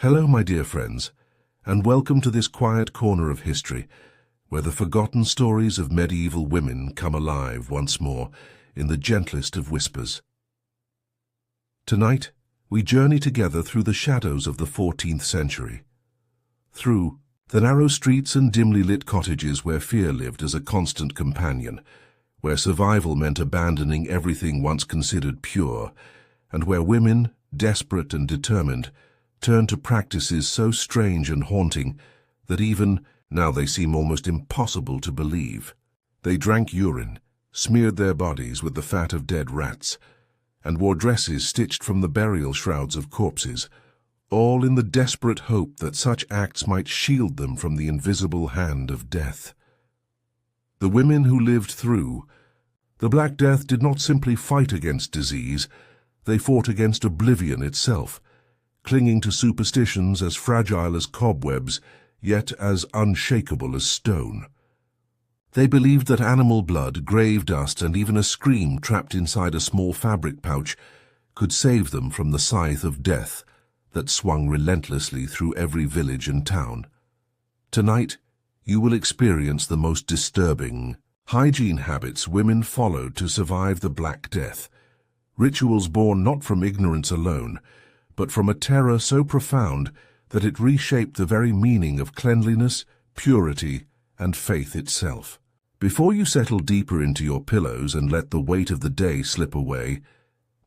Hello, my dear friends, and welcome to this quiet corner of history, where the forgotten stories of medieval women come alive once more in the gentlest of whispers. Tonight, we journey together through the shadows of the 14th century, through the narrow streets and dimly lit cottages where fear lived as a constant companion, where survival meant abandoning everything once considered pure, and where women, desperate and determined, turned to practices so strange and haunting that even now they seem almost impossible to believe. They drank urine, smeared their bodies with the fat of dead rats, and wore dresses stitched from the burial shrouds of corpses, all in the desperate hope that such acts might shield them from the invisible hand of death. The women who lived through the Black Death did not simply fight against disease, they fought against oblivion itself, clinging to superstitions as fragile as cobwebs, yet as unshakable as stone. They believed that animal blood, grave dust, and even a scream trapped inside a small fabric pouch could save them from the scythe of death that swung relentlessly through every village and town. Tonight, you will experience the most disturbing hygiene habits women followed to survive the Black Death, rituals born not from ignorance alone, but from a terror so profound that it reshaped the very meaning of cleanliness, purity, and faith itself. Before you settle deeper into your pillows and let the weight of the day slip away,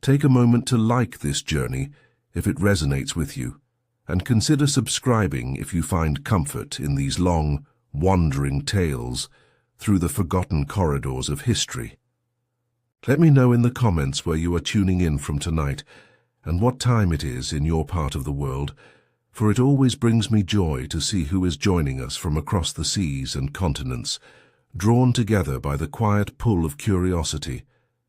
take a moment to like this journey if it resonates with you, and consider subscribing if you find comfort in these long, wandering tales through the forgotten corridors of history. Let me know in the comments where you are tuning in from tonight, and what time it is in your part of the world, for it always brings me joy to see who is joining us from across the seas and continents, drawn together by the quiet pull of curiosity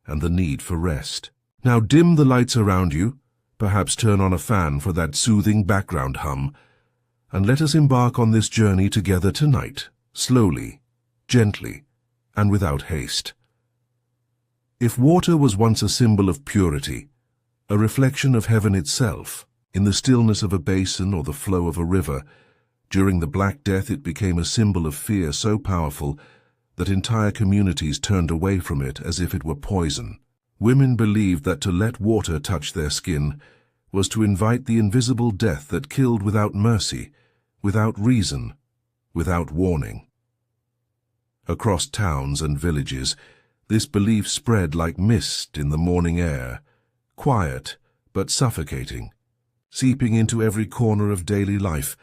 and the need for rest. Now dim the lights around you, perhaps turn on a fan for that soothing background hum, and let us embark on this journey together tonight, slowly, gently, and without haste. If water was once a symbol of purity, a reflection of heaven itself, in the stillness of a basin or the flow of a river, during the Black Death it became a symbol of fear so powerful that entire communities turned away from it as if it were poison. Women believed that to let water touch their skin was to invite the invisible death that killed without mercy, without reason, without warning. Across towns and villages, this belief spread like mist in the morning air, quiet but suffocating, seeping into every corner of daily life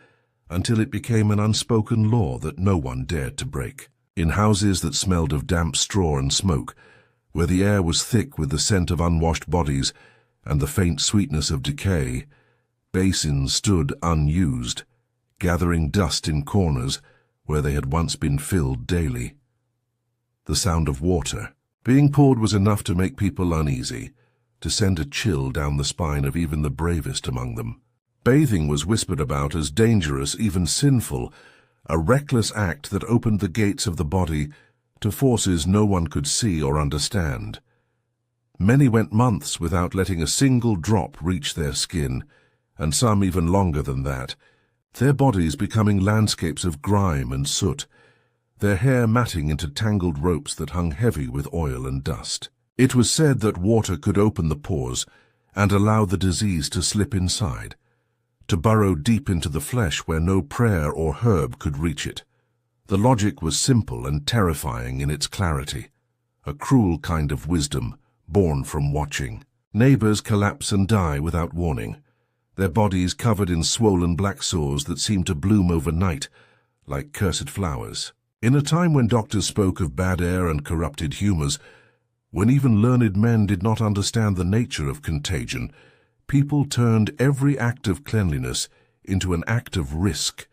until it became an unspoken law that no one dared to break. In houses that smelled of damp straw and smoke, where the air was thick with the scent of unwashed bodies and the faint sweetness of decay, basins stood unused, gathering dust in corners where they had once been filled daily. The sound of water being poured was enough to make people uneasy, to send a chill down the spine of even the bravest among them. Bathing was whispered about as dangerous, even sinful, a reckless act that opened the gates of the body to forces no one could see or understand. Many went months without letting a single drop reach their skin, and some even longer than that, their bodies becoming landscapes of grime and soot, their hair matting into tangled ropes that hung heavy with oil and dust. It was said that water could open the pores and allow the disease to slip inside, to burrow deep into the flesh where no prayer or herb could reach it. The logic was simple and terrifying in its clarity, a cruel kind of wisdom born from watching. Neighbors collapse and die without warning, their bodies covered in swollen black sores that seemed to bloom overnight like cursed flowers. In a time when doctors spoke of bad air and corrupted humors, when even learned men did not understand the nature of contagion, people turned every act of cleanliness into an act of risk,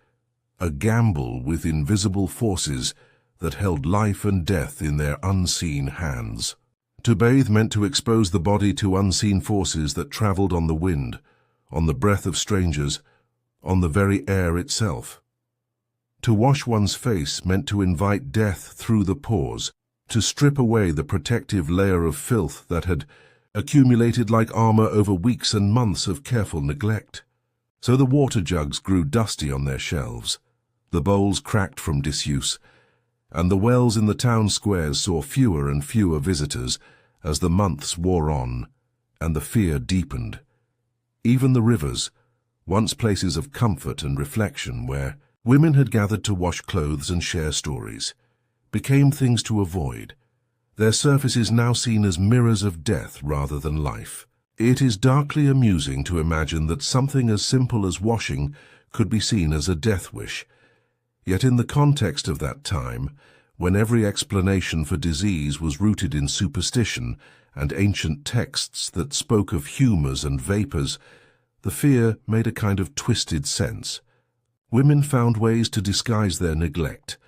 a gamble with invisible forces that held life and death in their unseen hands. To bathe meant to expose the body to unseen forces that traveled on the wind, on the breath of strangers, on the very air itself. To wash one's face meant to invite death through the pores, to strip away the protective layer of filth that had accumulated like armor over weeks and months of careful neglect. So the water jugs grew dusty on their shelves, the bowls cracked from disuse, and the wells in the town squares saw fewer and fewer visitors as the months wore on and the fear deepened. Even the rivers, once places of comfort and reflection where women had gathered to wash clothes and share stories, became things to avoid, their surfaces now seen as mirrors of death rather than life. It is darkly amusing to imagine that something as simple as washing could be seen as a death wish. Yet in the context of that time, when every explanation for disease was rooted in superstition and ancient texts that spoke of humours and vapours, the fear made a kind of twisted sense. Women found ways to disguise their neglect,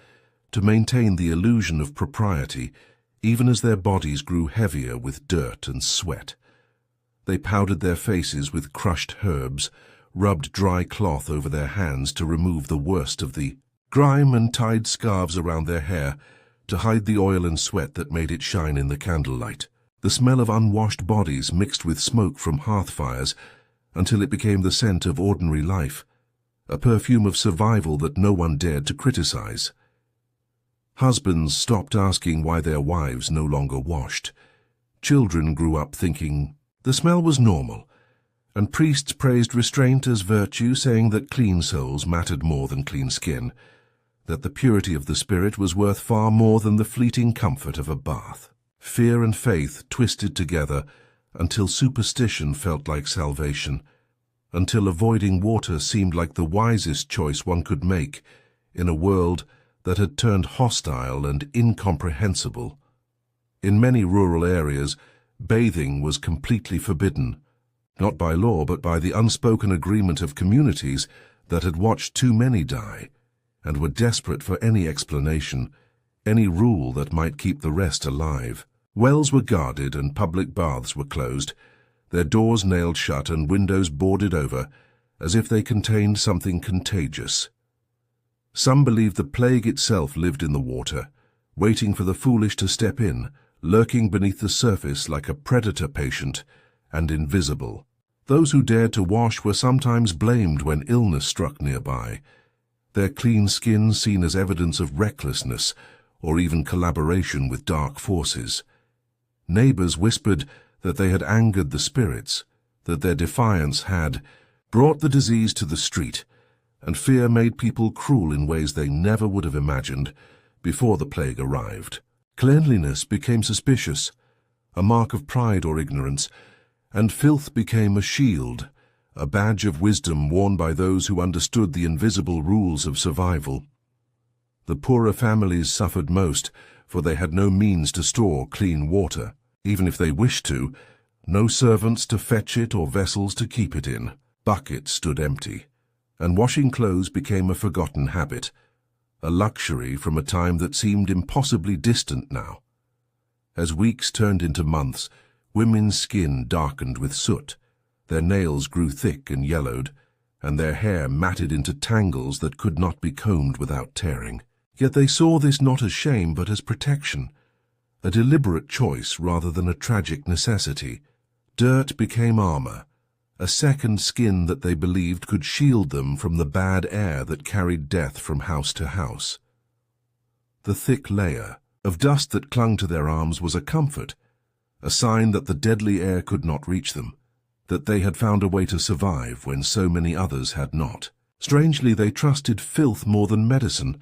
to maintain the illusion of propriety, even as their bodies grew heavier with dirt and sweat. They powdered their faces with crushed herbs, rubbed dry cloth over their hands to remove the worst of the grime, and tied scarves around their hair to hide the oil and sweat that made it shine in the candlelight. The smell of unwashed bodies mixed with smoke from hearth fires until it became the scent of ordinary life, a perfume of survival that no one dared to criticize. Husbands stopped asking why their wives no longer washed. Children grew up thinking the smell was normal, and priests praised restraint as virtue, saying that clean souls mattered more than clean skin, that the purity of the spirit was worth far more than the fleeting comfort of a bath. Fear and faith twisted together until superstition felt like salvation, until avoiding water seemed like the wisest choice one could make in a world that had turned hostile and incomprehensible. In many rural areas, bathing was completely forbidden, not by law but by the unspoken agreement of communities that had watched too many die and were desperate for any explanation, any rule that might keep the rest alive. Wells were guarded and public baths were closed, their doors nailed shut and windows boarded over, as if they contained something contagious. Some believed the plague itself lived in the water, waiting for the foolish to step in, lurking beneath the surface like a predator patient, and invisible. Those who dared to wash were sometimes blamed when illness struck nearby, their clean skin seen as evidence of recklessness or even collaboration with dark forces. Neighbors whispered that they had angered the spirits, that their defiance had brought the disease to the street, and fear made people cruel in ways they never would have imagined before the plague arrived. Cleanliness became suspicious, a mark of pride or ignorance, and filth became a shield, a badge of wisdom worn by those who understood the invisible rules of survival. The poorer families suffered most, for they had no means to store clean water. Even if they wished to, no servants to fetch it or vessels to keep it in. Buckets stood empty, and washing clothes became a forgotten habit, a luxury from a time that seemed impossibly distant now. As weeks turned into months, women's skin darkened with soot, their nails grew thick and yellowed, and their hair matted into tangles that could not be combed without tearing. Yet they saw this not as shame but as protection, a deliberate choice rather than a tragic necessity. Dirt became armor, a second skin that they believed could shield them from the bad air that carried death from house to house. The thick layer of dust that clung to their arms was a comfort, a sign that the deadly air could not reach them, that they had found a way to survive when so many others had not. Strangely, they trusted filth more than medicine,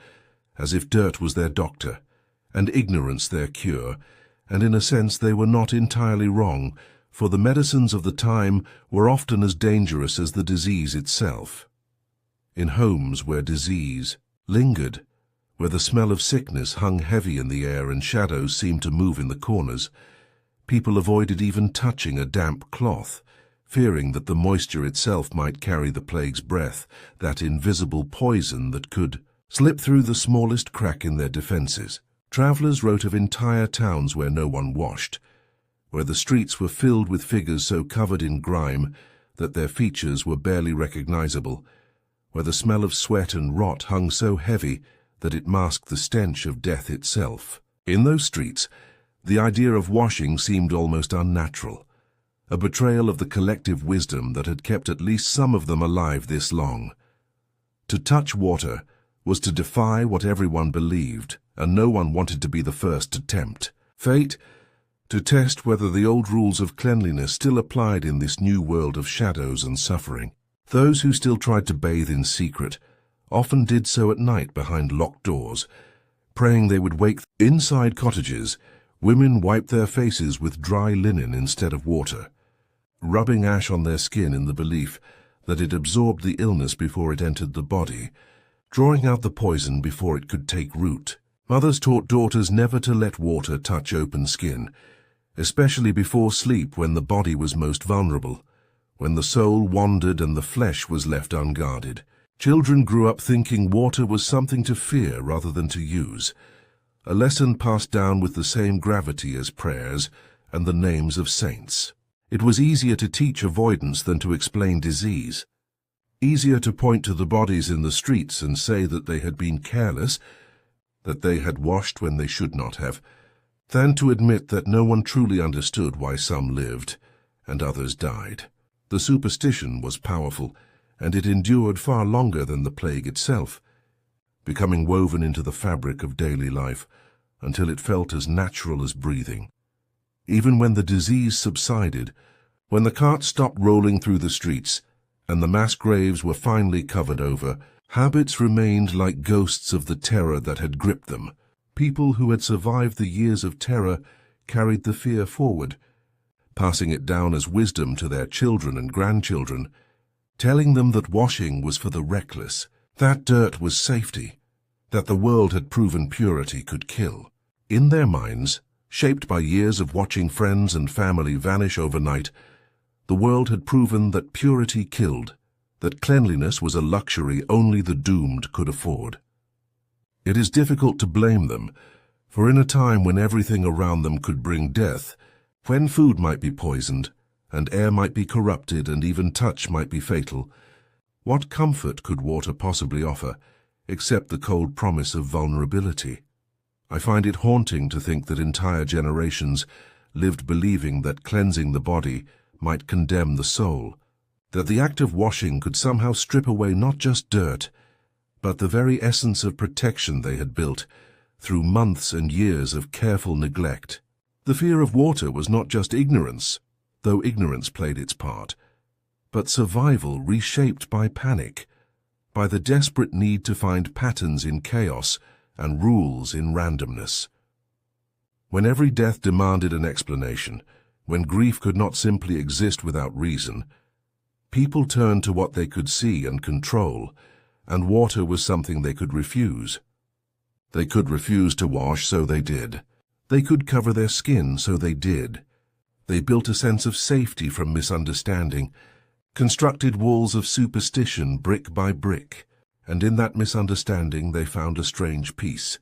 as if dirt was their doctor, and ignorance their cure, and in a sense they were not entirely wrong, for the medicines of the time were often as dangerous as the disease itself. In homes where disease lingered, where the smell of sickness hung heavy in the air and shadows seemed to move in the corners, people avoided even touching a damp cloth, fearing that the moisture itself might carry the plague's breath, that invisible poison that could slip through the smallest crack in their defenses. Travelers wrote of entire towns where no one washed, where the streets were filled with figures so covered in grime that their features were barely recognizable, where the smell of sweat and rot hung so heavy that it masked the stench of death itself. In those streets, the idea of washing seemed almost unnatural, a betrayal of the collective wisdom that had kept at least some of them alive this long. To touch water was to defy what everyone believed, and no one wanted to be the first to tempt fate, to test whether the old rules of cleanliness still applied in this new world of shadows and suffering. Those who still tried to bathe in secret often did so at night behind locked doors, praying they would wake. Inside cottages, women wiped their faces with dry linen instead of water, rubbing ash on their skin in the belief that it absorbed the illness before it entered the body, drawing out the poison before it could take root. Mothers taught daughters never to let water touch open skin, especially before sleep when the body was most vulnerable, when the soul wandered and the flesh was left unguarded. Children grew up thinking water was something to fear rather than to use, a lesson passed down with the same gravity as prayers and the names of saints. It was easier to teach avoidance than to explain disease, easier to point to the bodies in the streets and say that they had been careless, that they had washed when they should not have, than to admit that no one truly understood why some lived and others died. The superstition was powerful, and it endured far longer than the plague itself, becoming woven into the fabric of daily life until it felt as natural as breathing. Even when the disease subsided, when the carts stopped rolling through the streets and the mass graves were finally covered over, habits remained like ghosts of the terror that had gripped them. People who had survived the years of terror carried the fear forward, passing it down as wisdom to their children and grandchildren, telling them that washing was for the reckless, that dirt was safety, that the world had proven purity could kill. In their minds, shaped by years of watching friends and family vanish overnight, the world had proven that purity killed, that cleanliness was a luxury only the doomed could afford. It is difficult to blame them, for in a time when everything around them could bring death, when food might be poisoned, and air might be corrupted, and even touch might be fatal, what comfort could water possibly offer, except the cold promise of vulnerability? I find it haunting to think that entire generations lived believing that cleansing the body might condemn the soul, that the act of washing could somehow strip away not just dirt, but the very essence of protection they had built through months and years of careful neglect. The fear of water was not just ignorance, though ignorance played its part, but survival reshaped by panic, by the desperate need to find patterns in chaos and rules in randomness. When every death demanded an explanation, when grief could not simply exist without reason, people turned to what they could see and control, and water was something they could refuse. They could refuse to wash, so they did. They could cover their skin, so they did. They built a sense of safety from misunderstanding, constructed walls of superstition brick by brick, and in that misunderstanding they found a strange peace,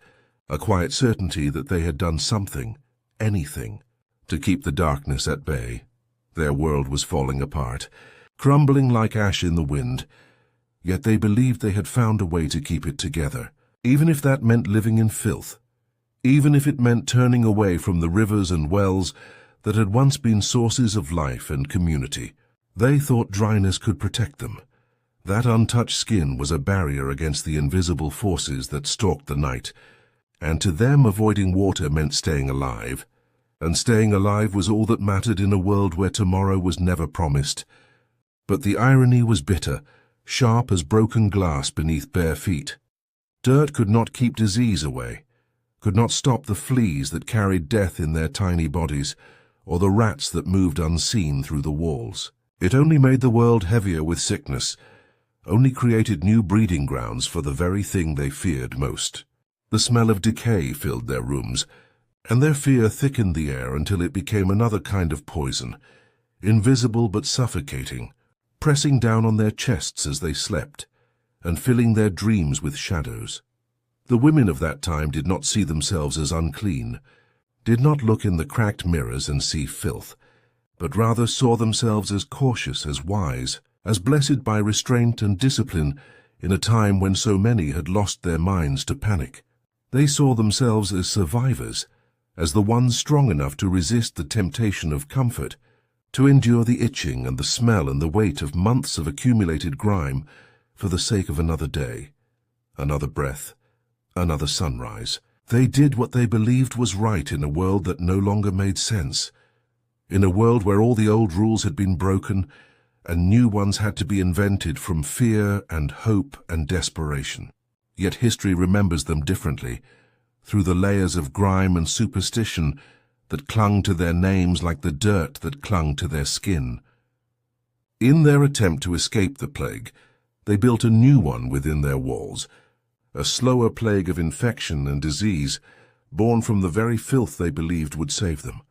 a quiet certainty that they had done something, anything, to keep the darkness at bay. Their world was falling apart, crumbling like ash in the wind, yet they believed they had found a way to keep it together, even if that meant living in filth, even if it meant turning away from the rivers and wells that had once been sources of life and community. They thought dryness could protect them. That untouched skin was a barrier against the invisible forces that stalked the night, and to them avoiding water meant staying alive, and staying alive was all that mattered in a world where tomorrow was never promised. But the irony was bitter, sharp as broken glass beneath bare feet. Dirt could not keep disease away, could not stop the fleas that carried death in their tiny bodies, or the rats that moved unseen through the walls. It only made the world heavier with sickness, only created new breeding grounds for the very thing they feared most. The smell of decay filled their rooms, and their fear thickened the air until it became another kind of poison, invisible but suffocating, pressing down on their chests as they slept, and filling their dreams with shadows. The women of that time did not see themselves as unclean, did not look in the cracked mirrors and see filth, but rather saw themselves as cautious, as wise, as blessed by restraint and discipline in a time when so many had lost their minds to panic. They saw themselves as survivors, as the ones strong enough to resist the temptation of comfort, to endure the itching and the smell and the weight of months of accumulated grime for the sake of another day, another breath, another sunrise. They did what they believed was right in a world that no longer made sense, in a world where all the old rules had been broken and new ones had to be invented from fear and hope and desperation. Yet history remembers them differently, through the layers of grime and superstition that clung to their names like the dirt that clung to their skin. In their attempt to escape the plague, they built a new one within their walls, a slower plague of infection and disease, born from the very filth they believed would save them.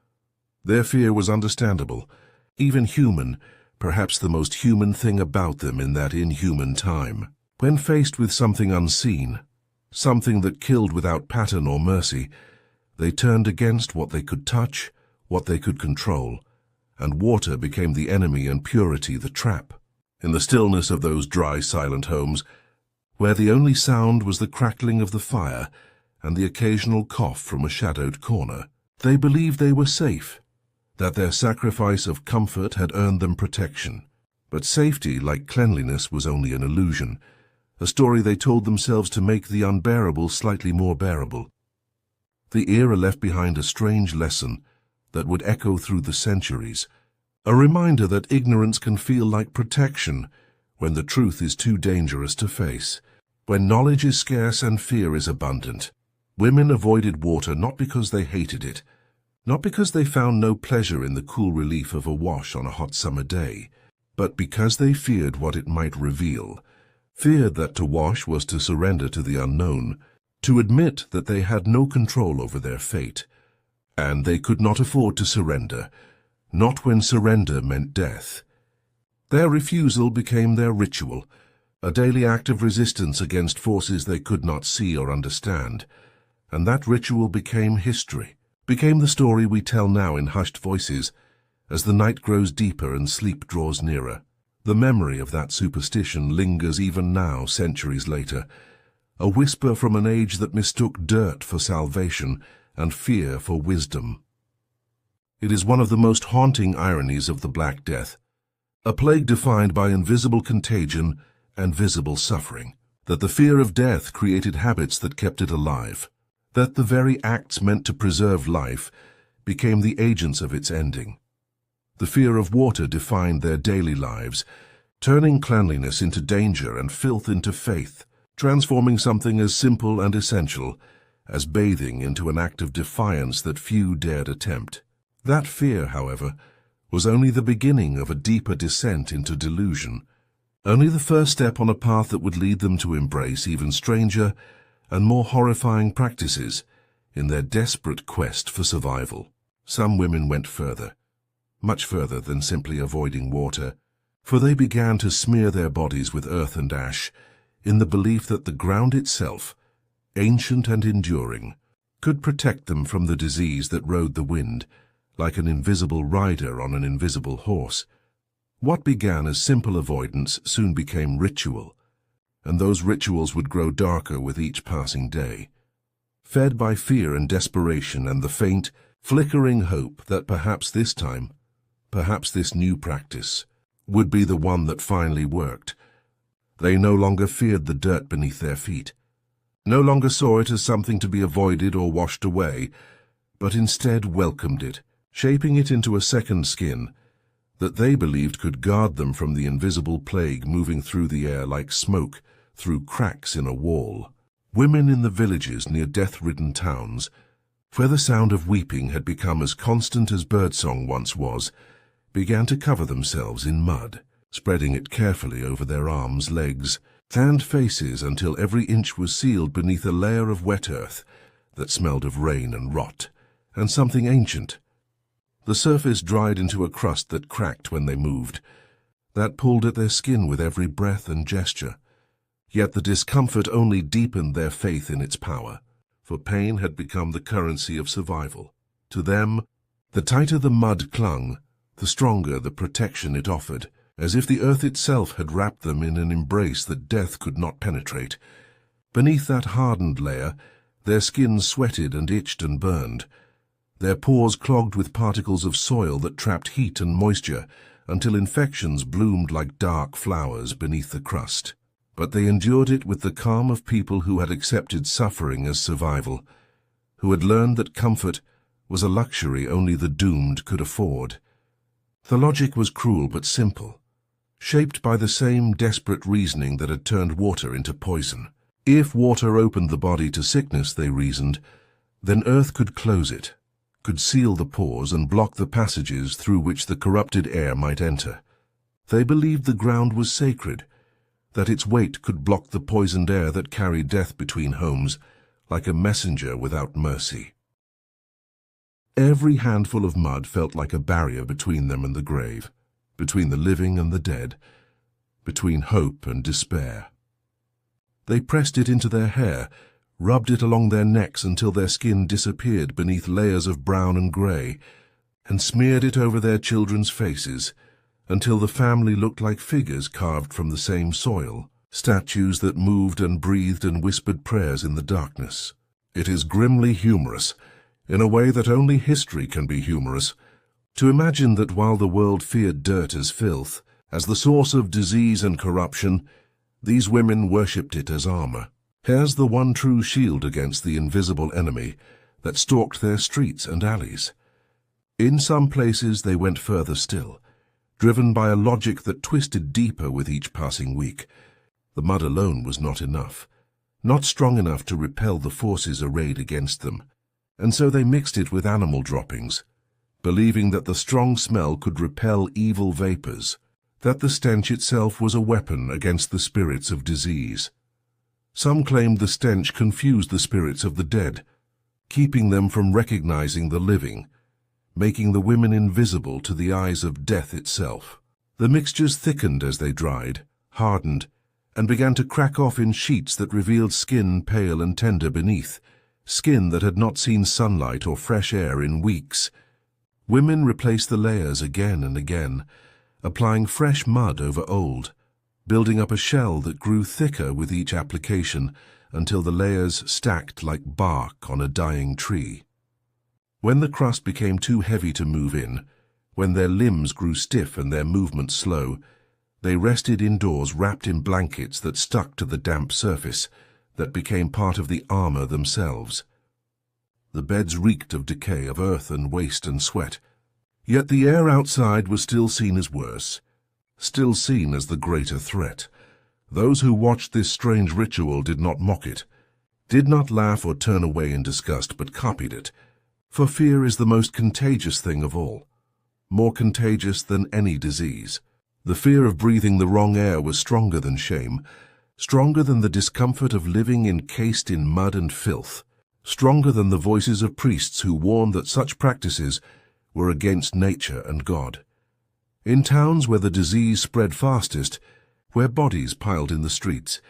Their fear was understandable, even human, perhaps the most human thing about them in that inhuman time. When faced with something unseen, something that killed without pattern or mercy, they turned against what they could touch, what they could control, and water became the enemy and purity the trap. In the stillness of those dry, silent homes, where the only sound was the crackling of the fire and the occasional cough from a shadowed corner, they believed they were safe, that their sacrifice of comfort had earned them protection. But safety, like cleanliness, was only an illusion, a story they told themselves to make the unbearable slightly more bearable. The era left behind a strange lesson that would echo through the centuries, a reminder that ignorance can feel like protection when the truth is too dangerous to face. When knowledge is scarce and fear is abundant, women avoided water not because they hated it, not because they found no pleasure in the cool relief of a wash on a hot summer day, but because they feared what it might reveal, feared that to wash was to surrender to the unknown, to admit that they had no control over their fate, and they could not afford to surrender, not when surrender meant death. Their refusal became their ritual, a daily act of resistance against forces they could not see or understand, and that ritual became history, became the story we tell now in hushed voices as the night grows deeper and sleep draws nearer. The memory of that superstition lingers even now, centuries later, a whisper from an age that mistook dirt for salvation and fear for wisdom. It is one of the most haunting ironies of the Black Death, a plague defined by invisible contagion and visible suffering, that the fear of death created habits that kept it alive, that the very acts meant to preserve life became the agents of its ending. The fear of water defined their daily lives, turning cleanliness into danger and filth into faith, transforming something as simple and essential as bathing into an act of defiance that few dared attempt. That fear, however, was only the beginning of a deeper descent into delusion, only the first step on a path that would lead them to embrace even stranger and more horrifying practices in their desperate quest for survival. Some women went further, much further than simply avoiding water, for they began to smear their bodies with earth and ash in the belief that the ground itself, ancient and enduring, could protect them from the disease that rode the wind, like an invisible rider on an invisible horse. What began as simple avoidance soon became ritual, and those rituals would grow darker with each passing day, fed by fear and desperation and the faint, flickering hope that perhaps this time, perhaps this new practice, would be the one that finally worked. They no longer feared the dirt beneath their feet, no longer saw it as something to be avoided or washed away, but instead welcomed it, shaping it into a second skin that they believed could guard them from the invisible plague moving through the air like smoke through cracks in a wall. Women in the villages near death-ridden towns, where the sound of weeping had become as constant as birdsong once was, began to cover themselves in mud, spreading it carefully over their arms, legs, and faces until every inch was sealed beneath a layer of wet earth that smelled of rain and rot, and something ancient. The surface dried into a crust that cracked when they moved, that pulled at their skin with every breath and gesture. Yet the discomfort only deepened their faith in its power, for pain had become the currency of survival. To them, the tighter the mud clung, the stronger the protection it offered, as if the earth itself had wrapped them in an embrace that death could not penetrate. Beneath that hardened layer, their skin sweated and itched and burned. their pores clogged with particles of soil that trapped heat and moisture until infections bloomed like dark flowers beneath the crust. But they endured it with the calm of people who had accepted suffering as survival, who had learned that comfort was a luxury only the doomed could afford. The logic was cruel but simple, shaped by the same desperate reasoning that had turned water into poison. If water opened the body to sickness, they reasoned, then earth could close it, could seal the pores and block the passages through which the corrupted air might enter. They believed the ground was sacred, that its weight could block the poisoned air that carried death between homes, like a messenger without mercy. Every handful of mud felt like a barrier between them and the grave, between the living and the dead, between hope and despair. They pressed it into their hair, rubbed it along their necks until their skin disappeared beneath layers of brown and grey, and smeared it over their children's faces until the family looked like figures carved from the same soil, statues that moved and breathed and whispered prayers in the darkness. It is grimly humorous, in a way that only history can be humorous, to imagine that while the world feared dirt as filth, as the source of disease and corruption, these women worshipped it as armor, as the one true shield against the invisible enemy that stalked their streets and alleys. In some places they went further still, driven by a logic that twisted deeper with each passing week. The mud alone was not enough, not strong enough to repel the forces arrayed against them, and so they mixed it with animal droppings, believing that the strong smell could repel evil vapors, that the stench itself was a weapon against the spirits of disease. Some claimed the stench confused the spirits of the dead, keeping them from recognizing the living, making the women invisible to the eyes of death itself. The mixtures thickened as they dried, hardened, and began to crack off in sheets that revealed skin pale and tender beneath, skin that had not seen sunlight or fresh air in weeks. Women replaced the layers again and again, applying fresh mud over old, building up a shell that grew thicker with each application until the layers stacked like bark on a dying tree. When the crust became too heavy to move in, when their limbs grew stiff and their movements slow, they rested indoors wrapped in blankets that stuck to the damp surface, that became part of the armor themselves. The beds reeked of decay, of earth and waste and sweat, yet the air outside was still seen as worse, still seen as the greater threat. Those who watched this strange ritual did not mock it, did not laugh or turn away in disgust, but copied it. For fear is the most contagious thing of all, more contagious than any disease. The fear of breathing the wrong air was stronger than shame, stronger than the discomfort of living encased in mud and filth, stronger than the voices of priests who warned that such practices were against nature and God. In towns where the disease spread fastest, where bodies piled in the streets,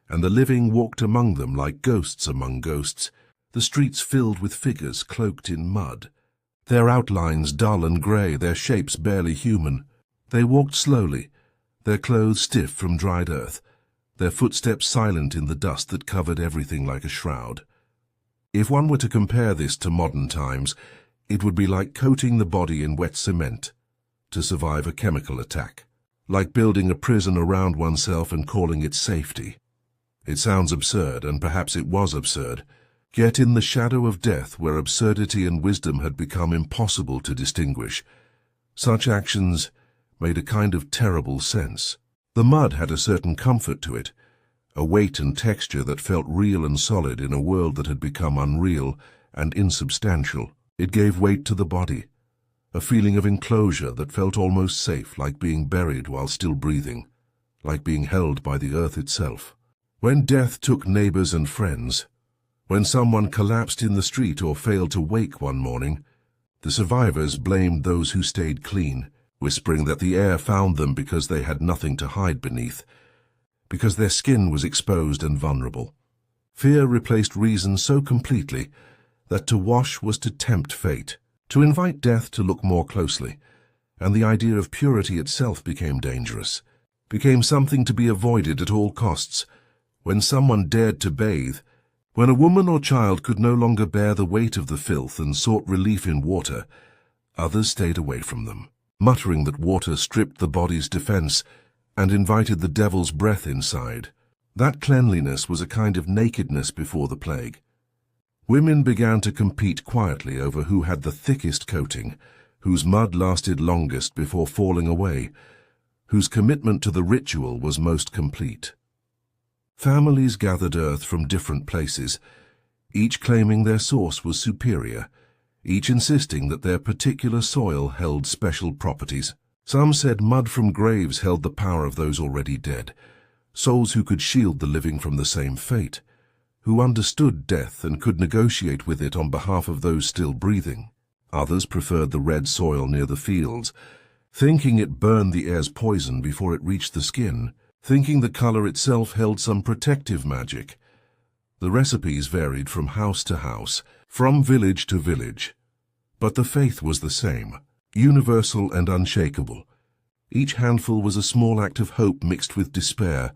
and the living walked among them like ghosts among ghosts, the streets filled with figures cloaked in mud, their outlines dull and grey, their shapes barely human. They walked slowly, their clothes stiff from dried earth, their footsteps silent in the dust that covered everything like a shroud. If one were to compare this to modern times, it would be like coating the body in wet cement to survive a chemical attack, like building a prison around oneself and calling it safety. It sounds absurd, and perhaps it was absurd, yet in the shadow of death, where absurdity and wisdom had become impossible to distinguish, such actions made a kind of terrible sense. The mud had a certain comfort to it, a weight and texture that felt real and solid in a world that had become unreal and insubstantial. It gave weight to the body, a feeling of enclosure that felt almost safe, like being buried while still breathing, like being held by the earth itself. When death took neighbors and friends, when someone collapsed in the street or failed to wake one morning, the survivors blamed those who stayed clean, whispering that the air found them because they had nothing to hide beneath, because their skin was exposed and vulnerable. Fear replaced reason so completely that to wash was to tempt fate, to invite death to look more closely, and the idea of purity itself became dangerous, became something to be avoided at all costs. When someone dared to bathe, When a woman or child could no longer bear the weight of the filth and sought relief in water, others stayed away from them, muttering that water stripped the body's defense and invited the devil's breath inside. That cleanliness was a kind of nakedness before the plague. Women began to compete quietly over who had the thickest coating, whose mud lasted longest before falling away, whose commitment to the ritual was most complete. Families gathered earth from different places, each claiming their source was superior, each insisting that their particular soil held special properties. Some said mud from graves held the power of those already dead, souls who could shield the living from the same fate, who understood death and could negotiate with it on behalf of those still breathing. Others preferred the red soil near the fields, thinking it burned the air's poison before it reached the skin, thinking the color itself held some protective magic. The recipes varied from house to house, from village to village, but the faith was the same, universal and unshakable. Each handful was a small act of hope mixed with despair,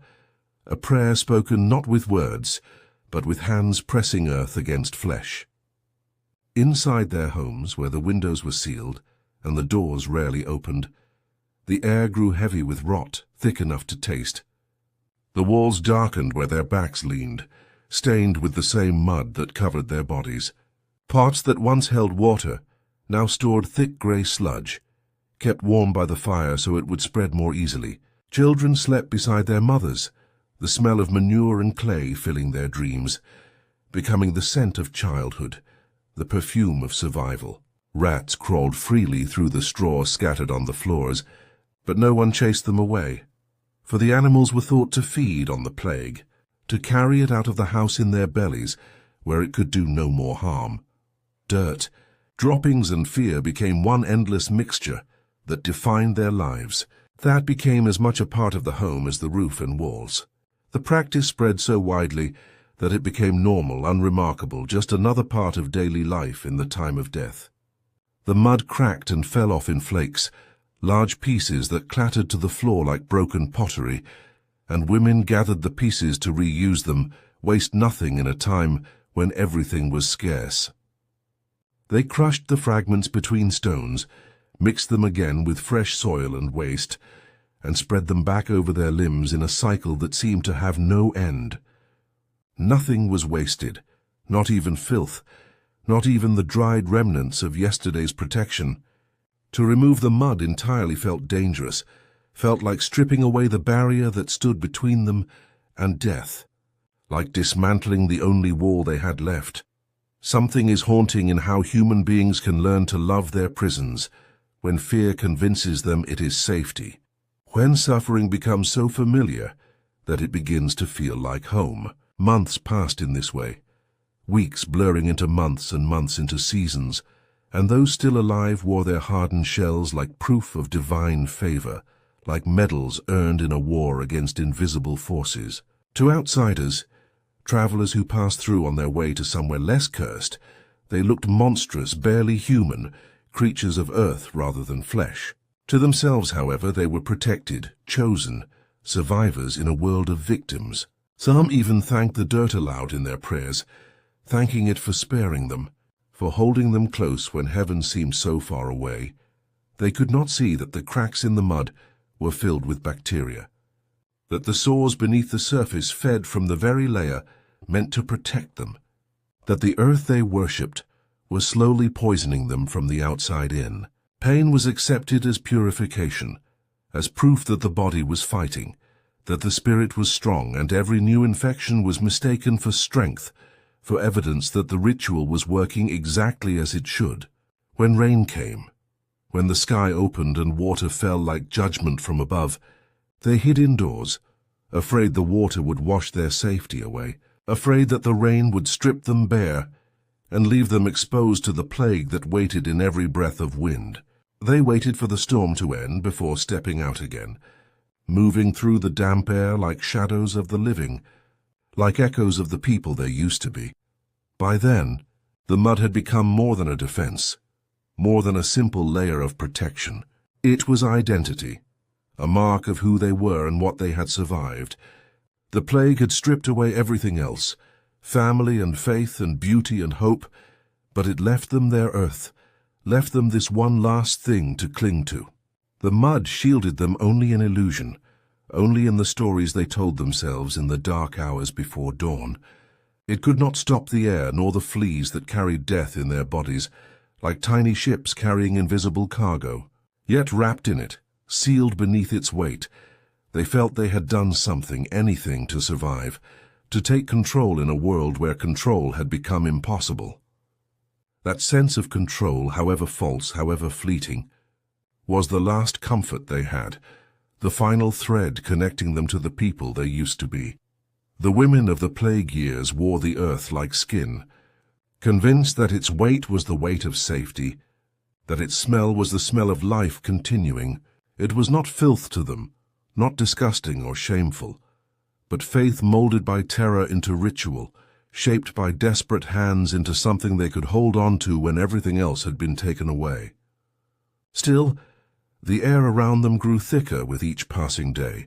a prayer spoken not with words, but with hands pressing earth against flesh. Inside their homes, where the windows were sealed and the doors rarely opened, the air grew heavy with rot, thick enough to taste. The walls darkened where their backs leaned, stained with the same mud that covered their bodies. Pots that once held water now stored thick grey sludge, kept warm by the fire so it would spread more easily. Children slept beside their mothers, the smell of manure and clay filling their dreams, becoming the scent of childhood, the perfume of survival. Rats crawled freely through the straw scattered on the floors, but no one chased them away, for the animals were thought to feed on the plague, to carry it out of the house in their bellies, where it could do no more harm. Dirt, droppings and fear became one endless mixture that defined their lives. That became as much a part of the home as the roof and walls. The practice spread so widely that it became normal, unremarkable, just another part of daily life in the time of death. The mud cracked and fell off in flakes, large pieces that clattered to the floor like broken pottery, and women gathered the pieces to reuse them, waste nothing in a time when everything was scarce. They crushed the fragments between stones, mixed them again with fresh soil and waste, and spread them back over their limbs in a cycle that seemed to have no end. Nothing was wasted, not even filth, not even the dried remnants of yesterday's protection. To remove the mud entirely felt dangerous, felt like stripping away the barrier that stood between them and death, like dismantling the only wall they had left. Something is haunting in how human beings can learn to love their prisons, when fear convinces them it is safety, when suffering becomes so familiar that it begins to feel like home. Months passed in this way, weeks blurring into months and months into seasons, and those still alive wore their hardened shells like proof of divine favor, like medals earned in a war against invisible forces. To outsiders, travelers who passed through on their way to somewhere less cursed, they looked monstrous, barely human, creatures of earth rather than flesh. To themselves, however, they were protected, chosen, survivors in a world of victims. Some even thanked the dirt aloud in their prayers, thanking it for sparing them, for holding them close when heaven seemed so far away. They could not see that the cracks in the mud were filled with bacteria, that the sores beneath the surface fed from the very layer meant to protect them, that the earth they worshipped was slowly poisoning them from the outside in. Pain was accepted as purification, as proof that the body was fighting, that the spirit was strong, and every new infection was mistaken for strength, for evidence that the ritual was working exactly as it should. When rain came, when the sky opened and water fell like judgment from above, they hid indoors, afraid the water would wash their safety away, afraid that the rain would strip them bare and leave them exposed to the plague that waited in every breath of wind. They waited for the storm to end before stepping out again, moving through the damp air like shadows of the living, like echoes of the people they used to be. By then, the mud had become more than a defense, more than a simple layer of protection. It was identity, a mark of who they were and what they had survived. The plague had stripped away everything else, family and faith and beauty and hope, but it left them their earth, left them this one last thing to cling to. The mud shielded them only in illusion, only in the stories they told themselves in the dark hours before dawn. It could not stop the air nor the fleas that carried death in their bodies, like tiny ships carrying invisible cargo. Yet wrapped in it, sealed beneath its weight, they felt they had done something, anything to survive, to take control in a world where control had become impossible. That sense of control, however false, however fleeting, was the last comfort they had, the final thread connecting them to the people they used to be. The women of the plague years wore the earth like skin, convinced that its weight was the weight of safety, that its smell was the smell of life continuing. It was not filth to them, not disgusting or shameful, but faith molded by terror into ritual, shaped by desperate hands into something they could hold on to when everything else had been taken away. Still, the air around them grew thicker with each passing day,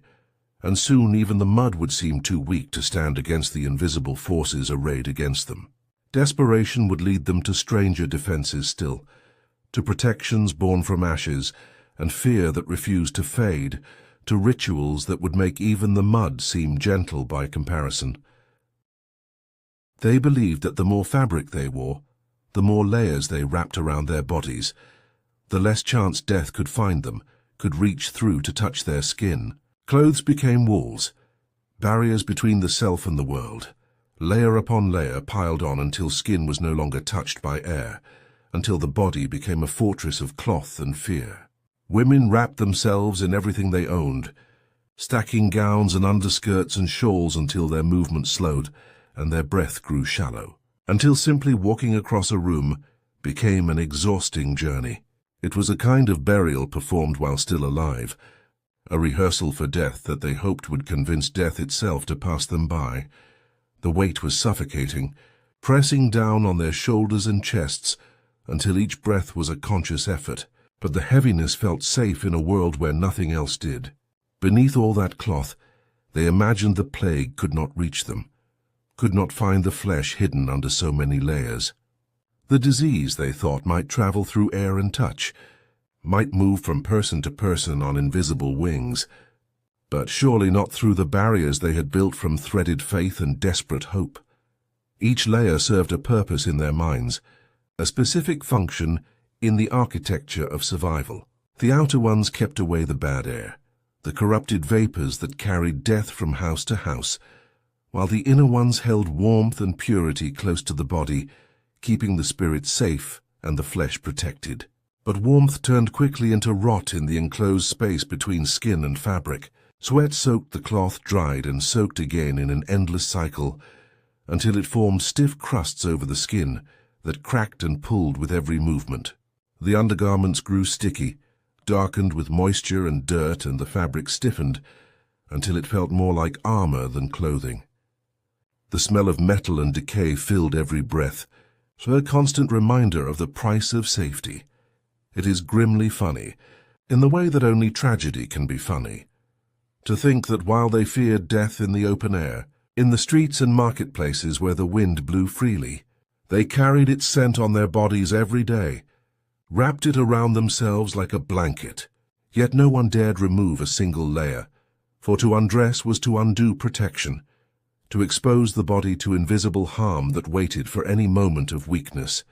and soon even the mud would seem too weak to stand against the invisible forces arrayed against them. Desperation would lead them to stranger defenses still, to protections born from ashes, and fear that refused to fade, to rituals that would make even the mud seem gentle by comparison. They believed that the more fabric they wore, the more layers they wrapped around their bodies, the less chance death could find them, could reach through to touch their skin. Clothes became walls, barriers between the self and the world, layer upon layer piled on until skin was no longer touched by air, until the body became a fortress of cloth and fear. Women wrapped themselves in everything they owned, stacking gowns and underskirts and shawls until their movement slowed and their breath grew shallow, until simply walking across a room became an exhausting journey. It was a kind of burial performed while still alive, a rehearsal for death that they hoped would convince death itself to pass them by. The weight was suffocating, pressing down on their shoulders and chests until each breath was a conscious effort, but the heaviness felt safe in a world where nothing else did. Beneath all that cloth, they imagined the plague could not reach them, could not find the flesh hidden under so many layers. The disease, they thought, might travel through air and touch, might move from person to person on invisible wings, but surely not through the barriers they had built from threaded faith and desperate hope. Each layer served a purpose in their minds, a specific function in the architecture of survival. The outer ones kept away the bad air, the corrupted vapors that carried death from house to house, while the inner ones held warmth and purity close to the body, keeping the spirit safe and the flesh protected. But warmth turned quickly into rot in the enclosed space between skin and fabric. Sweat soaked the cloth, dried and soaked again in an endless cycle, until it formed stiff crusts over the skin that cracked and pulled with every movement. The undergarments grew sticky, darkened with moisture and dirt, and the fabric stiffened until it felt more like armor than clothing. The smell of metal and decay filled every breath, so a constant reminder of the price of safety. It is grimly funny, in the way that only tragedy can be funny, to think that while they feared death in the open air, in the streets and marketplaces where the wind blew freely, they carried its scent on their bodies every day, wrapped it around themselves like a blanket, yet no one dared remove a single layer, for to undress was to undo protection, to expose the body to invisible harm that waited for any moment of weakness.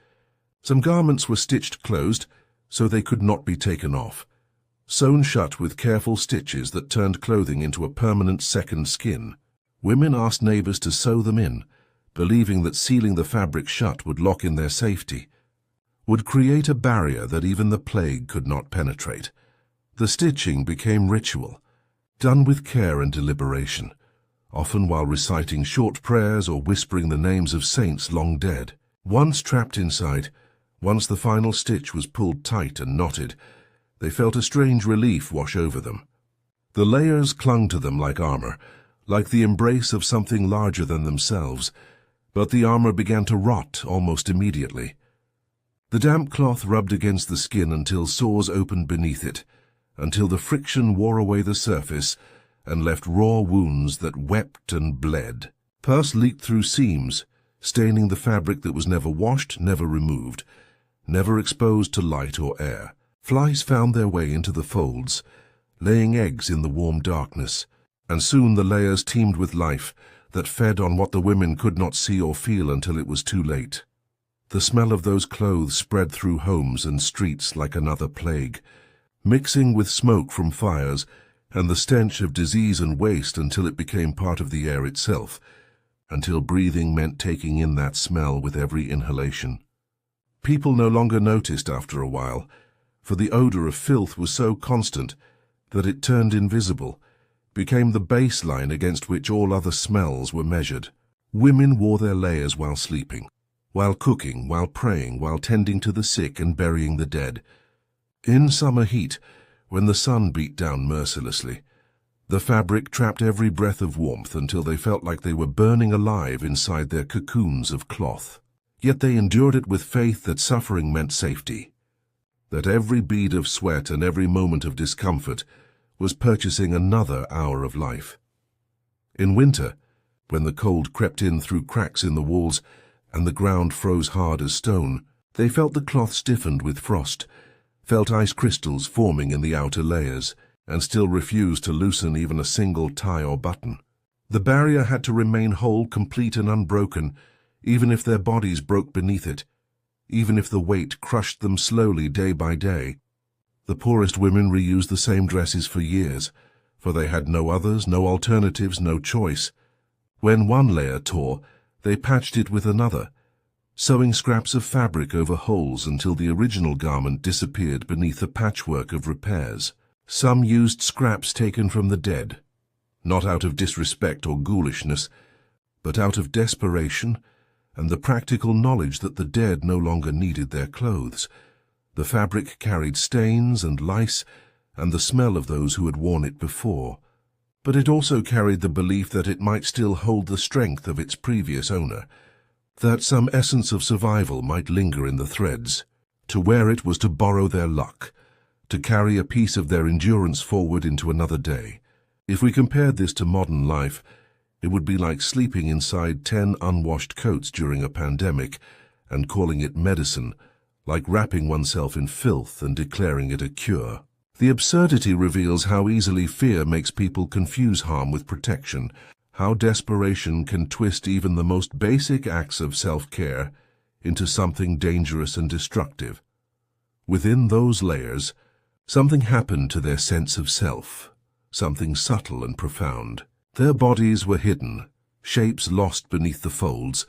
Some garments were stitched closed, so they could not be taken off, sewn shut with careful stitches that turned clothing into a permanent second skin. Women asked neighbors to sew them in, believing that sealing the fabric shut would lock in their safety, would create a barrier that even the plague could not penetrate. The stitching became ritual, done with care and deliberation, often while reciting short prayers or whispering the names of saints long dead. Once trapped inside, once the final stitch was pulled tight and knotted, they felt a strange relief wash over them. The layers clung to them like armor, like the embrace of something larger than themselves, but the armor began to rot almost immediately. The damp cloth rubbed against the skin until sores opened beneath it, until the friction wore away the surface and left raw wounds that wept and bled. Pus leaked through seams, staining the fabric that was never washed, never removed, never exposed to light or air. Flies found their way into the folds, laying eggs in the warm darkness, and soon the layers teemed with life that fed on what the women could not see or feel until it was too late. The smell of those clothes spread through homes and streets like another plague, mixing with smoke from fires and the stench of disease and waste until it became part of the air itself, until breathing meant taking in that smell with every inhalation. People no longer noticed after a while, for the odor of filth was so constant that it turned invisible, became the baseline against which all other smells were measured. Women wore their layers while sleeping, while cooking, while praying, while tending to the sick and burying the dead. In summer heat, when the sun beat down mercilessly, the fabric trapped every breath of warmth until they felt like they were burning alive inside their cocoons of cloth. Yet they endured it with faith that suffering meant safety, that every bead of sweat and every moment of discomfort was purchasing another hour of life. In winter, when the cold crept in through cracks in the walls and the ground froze hard as stone, they felt the cloth stiffened with frost, felt ice crystals forming in the outer layers, and still refused to loosen even a single tie or button. The barrier had to remain whole, complete and unbroken, even if their bodies broke beneath it, even if the weight crushed them slowly day by day. The poorest women reused the same dresses for years, for they had no others, no alternatives, no choice. When one layer tore, they patched it with another, sewing scraps of fabric over holes until the original garment disappeared beneath a patchwork of repairs. Some used scraps taken from the dead, not out of disrespect or ghoulishness, but out of desperation and the practical knowledge that the dead no longer needed their clothes. The fabric carried stains and lice and the smell of those who had worn it before, but it also carried the belief that it might still hold the strength of its previous owner, that some essence of survival might linger in the threads. To wear it was to borrow their luck, to carry a piece of their endurance forward into another day. If we compared this to modern life, it would be like sleeping inside 10 unwashed coats during a pandemic and calling it medicine, like wrapping oneself in filth and declaring it a cure. The absurdity reveals how easily fear makes people confuse harm with protection, how desperation can twist even the most basic acts of self-care into something dangerous and destructive. Within those layers, something happened to their sense of self, something subtle and profound. Their bodies were hidden, shapes lost beneath the folds,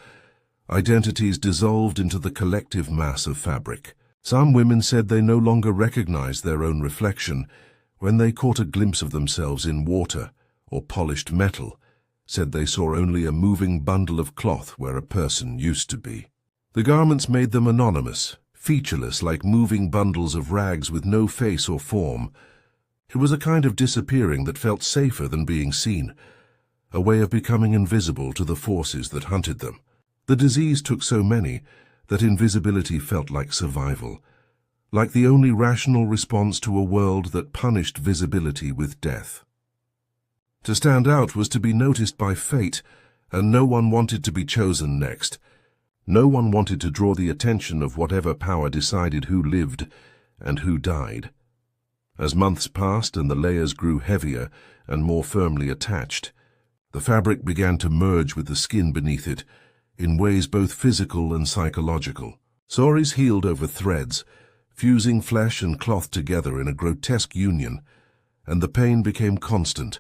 identities dissolved into the collective mass of fabric. Some women said they no longer recognized their own reflection when they caught a glimpse of themselves in water or polished metal, said they saw only a moving bundle of cloth where a person used to be. The garments made them anonymous, featureless, like moving bundles of rags with no face or form. It was a kind of disappearing that felt safer than being seen, a way of becoming invisible to the forces that hunted them. The disease took so many that invisibility felt like survival, like the only rational response to a world that punished visibility with death. To stand out was to be noticed by fate, and no one wanted to be chosen next. No one wanted to draw the attention of whatever power decided who lived and who died. As months passed and the layers grew heavier and more firmly attached, the fabric began to merge with the skin beneath it, in ways both physical and psychological. Sores healed over threads, fusing flesh and cloth together in a grotesque union, and the pain became constant,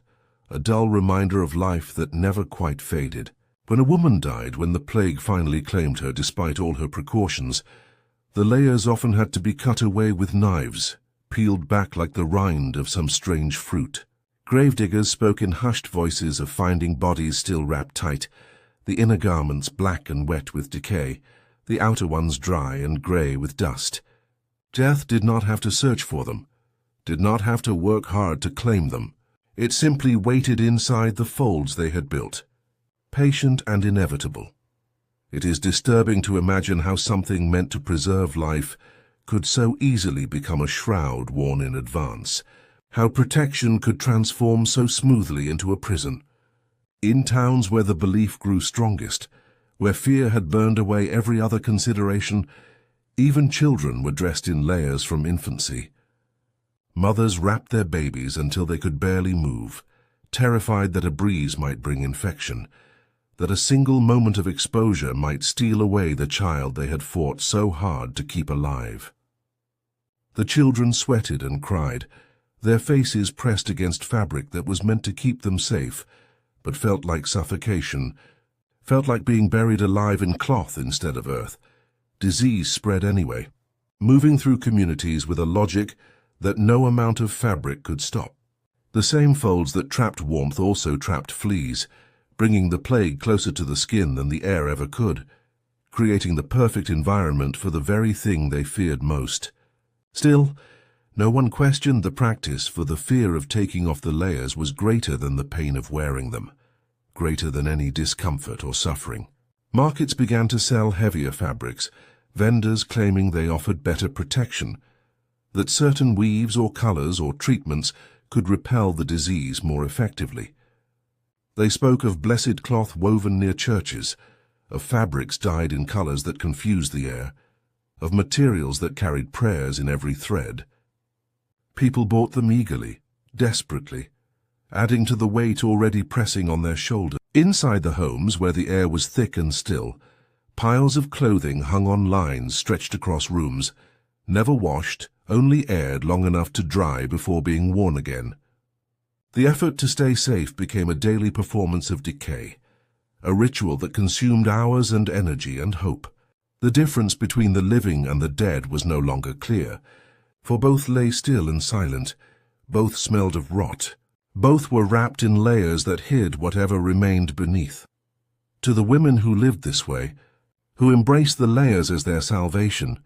a dull reminder of life that never quite faded. When a woman died, when the plague finally claimed her despite all her precautions, the layers often had to be cut away with knives, peeled back like the rind of some strange fruit. Gravediggers spoke in hushed voices of finding bodies still wrapped tight, the inner garments black and wet with decay, the outer ones dry and grey with dust. Death did not have to search for them, did not have to work hard to claim them. It simply waited inside the folds they had built, patient and inevitable. It is disturbing to imagine how something meant to preserve life could so easily become a shroud worn in advance, how protection could transform so smoothly into a prison. In towns where the belief grew strongest, where fear had burned away every other consideration. Even children were dressed in layers from infancy. Mothers wrapped their babies until they could barely move, terrified that a breeze might bring infection, that a single moment of exposure might steal away the child they had fought so hard to keep alive. The children sweated and cried, their faces pressed against fabric that was meant to keep them safe, but felt like suffocation, felt like being buried alive in cloth instead of earth. Disease spread anyway, moving through communities with a logic that no amount of fabric could stop. The same folds that trapped warmth also trapped fleas, bringing the plague closer to the skin than the air ever could, creating the perfect environment for the very thing they feared most. Still, no one questioned the practice, for the fear of taking off the layers was greater than the pain of wearing them, greater than any discomfort or suffering. Markets began to sell heavier fabrics, vendors claiming they offered better protection, that certain weaves or colors or treatments could repel the disease more effectively. They spoke of blessed cloth woven near churches, of fabrics dyed in colors that confused the air, of materials that carried prayers in every thread. People bought them eagerly, desperately, adding to the weight already pressing on their shoulders. Inside the homes, where the air was thick and still, piles of clothing hung on lines stretched across rooms, never washed, only aired long enough to dry before being worn again. The effort to stay safe became a daily performance of decay, a ritual that consumed hours and energy and hope. The difference between the living and the dead was no longer clear, for both lay still and silent, both smelled of rot, both were wrapped in layers that hid whatever remained beneath. To the women who lived this way, who embraced the layers as their salvation,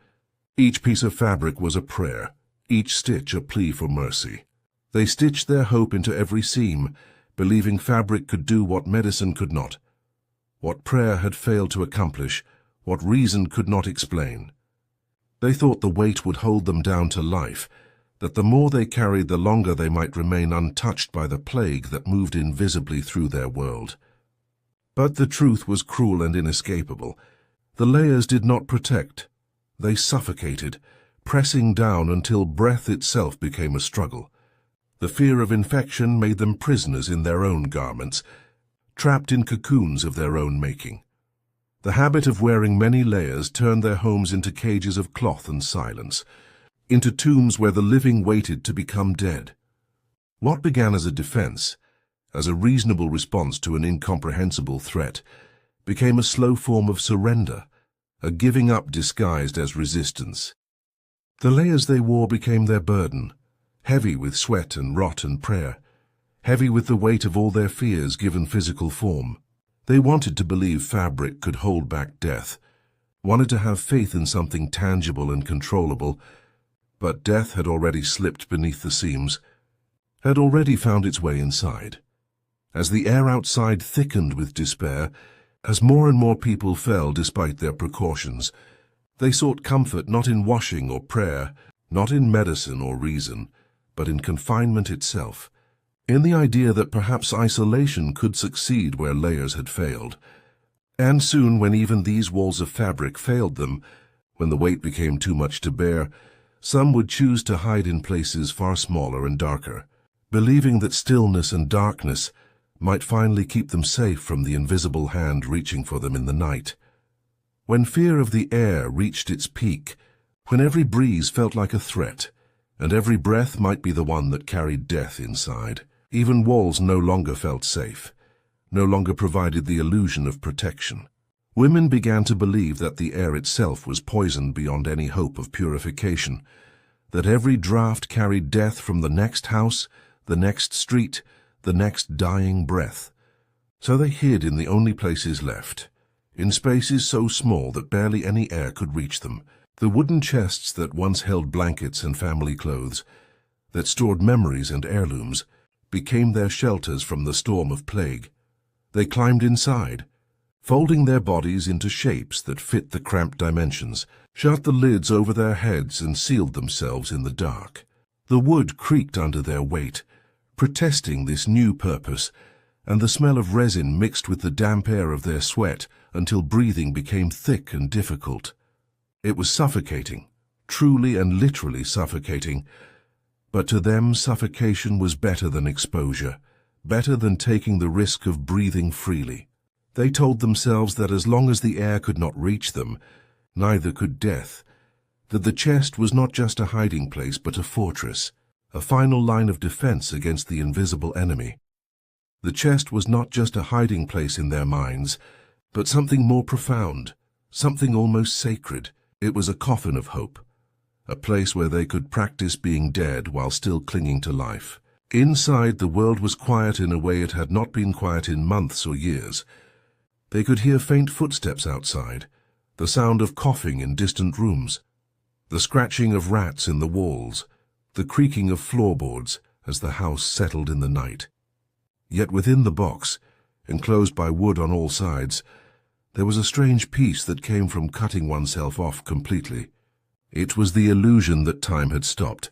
each piece of fabric was a prayer, each stitch a plea for mercy. They stitched their hope into every seam, believing fabric could do what medicine could not, what prayer had failed to accomplish, what reason could not explain. They thought the weight would hold them down to life, that the more they carried, the longer they might remain untouched by the plague that moved invisibly through their world. But the truth was cruel and inescapable. The layers did not protect. They suffocated, pressing down until breath itself became a struggle. The fear of infection made them prisoners in their own garments, trapped in cocoons of their own making. The habit of wearing many layers turned their homes into cages of cloth and silence, into tombs where the living waited to become dead. What began as a defense, as a reasonable response to an incomprehensible threat, became a slow form of surrender, a giving up disguised as resistance. The layers they wore became their burden, heavy with sweat and rot and prayer, heavy with the weight of all their fears given physical form. They wanted to believe fabric could hold back death, wanted to have faith in something tangible and controllable, but death had already slipped beneath the seams, had already found its way inside. As the air outside thickened with despair, as more and more people fell despite their precautions, they sought comfort not in washing or prayer, not in medicine or reason, but in confinement itself, in the idea that perhaps isolation could succeed where layers had failed. And soon, when even these walls of fabric failed them, when the weight became too much to bear, some would choose to hide in places far smaller and darker, believing that stillness and darkness might finally keep them safe from the invisible hand reaching for them in the night. When fear of the air reached its peak, when every breeze felt like a threat, and every breath might be the one that carried death inside, even walls no longer felt safe, no longer provided the illusion of protection. Women began to believe that the air itself was poisoned beyond any hope of purification, that every draught carried death from the next house, the next street, the next dying breath. So they hid in the only places left, in spaces so small that barely any air could reach them. The wooden chests that once held blankets and family clothes, that stored memories and heirlooms, became their shelters from the storm of plague. They climbed inside, folding their bodies into shapes that fit the cramped dimensions, shut the lids over their heads and sealed themselves in the dark. The wood creaked under their weight, protesting this new purpose, and the smell of resin mixed with the damp air of their sweat until breathing became thick and difficult. It was suffocating, truly and literally suffocating, but to them suffocation was better than exposure, better than taking the risk of breathing freely. They told themselves that as long as the air could not reach them, neither could death, that the chest was not just a hiding place but a fortress, a final line of defense against the invisible enemy. The chest was not just a hiding place in their minds, but something more profound, something almost sacred. It was a coffin of hope, a place where they could practice being dead while still clinging to life. Inside, the world was quiet in a way it had not been quiet in months or years. They could hear faint footsteps outside, the sound of coughing in distant rooms, the scratching of rats in the walls, the creaking of floorboards as the house settled in the night. Yet within the box, enclosed by wood on all sides, there was a strange peace that came from cutting oneself off completely. It was the illusion that time had stopped,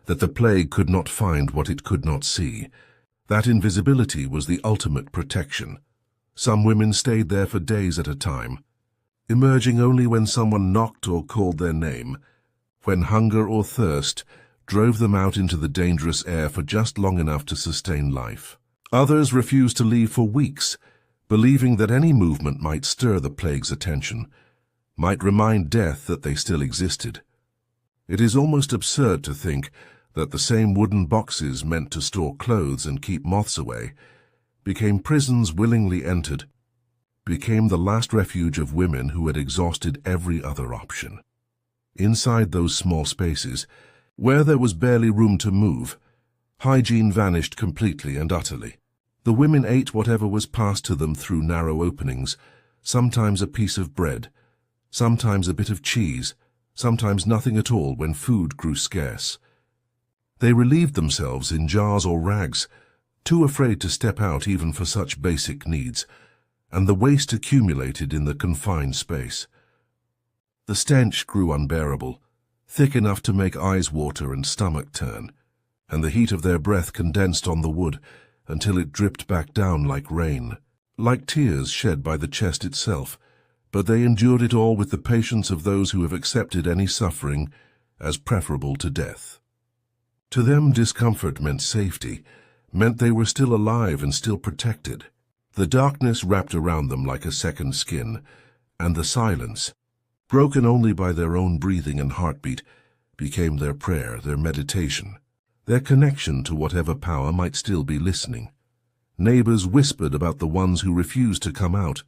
that the plague could not find what it could not see. That invisibility was the ultimate protection. Some women stayed there for days at a time, emerging only when someone knocked or called their name, when hunger or thirst drove them out into the dangerous air for just long enough to sustain life. Others refused to leave for weeks, believing that any movement might stir the plague's attention, might remind death that they still existed. It is almost absurd to think that the same wooden boxes meant to store clothes and keep moths away became prisons willingly entered, became the last refuge of women who had exhausted every other option. Inside those small spaces, where there was barely room to move, hygiene vanished completely and utterly. The women ate whatever was passed to them through narrow openings, sometimes a piece of bread, sometimes a bit of cheese, sometimes nothing at all when food grew scarce. They relieved themselves in jars or rags, too afraid to step out even for such basic needs, and the waste accumulated in the confined space. The stench grew unbearable, thick enough to make eyes water and stomach turn, and the heat of their breath condensed on the wood until it dripped back down like rain, like tears shed by the chest itself. But they endured it all with the patience of those who have accepted any suffering as preferable to death. To them, discomfort meant safety, meant they were still alive and still protected. The darkness wrapped around them like a second skin, and the silence, broken only by their own breathing and heartbeat, became their prayer, their meditation, their connection to whatever power might still be listening. Neighbors whispered about the ones who refused to come out,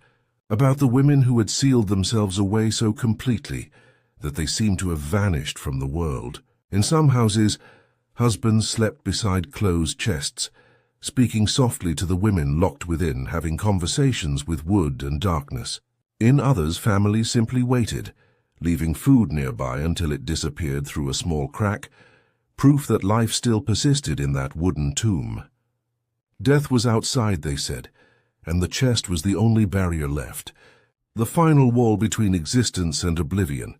about the women who had sealed themselves away so completely that they seemed to have vanished from the world. In some houses, husbands slept beside closed chests, speaking softly to the women locked within, having conversations with wood and darkness. In others, families simply waited, leaving food nearby until it disappeared through a small crack, proof that life still persisted in that wooden tomb. Death was outside, they said, and the chest was the only barrier left, the final wall between existence and oblivion.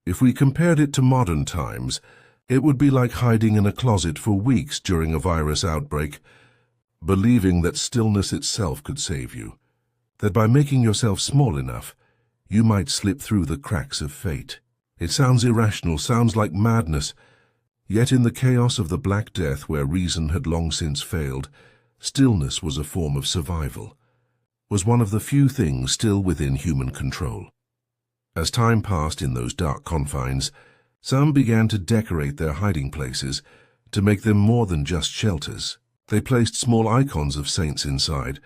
If we compared it to modern times, it would be like hiding in a closet for weeks during a virus outbreak, believing that stillness itself could save you, that by making yourself small enough, you might slip through the cracks of fate. It sounds irrational, sounds like madness, yet in the chaos of the Black Death where reason had long since failed, stillness was a form of survival, was one of the few things still within human control. As time passed in those dark confines, some began to decorate their hiding places, to make them more than just shelters. They placed small icons of saints inside,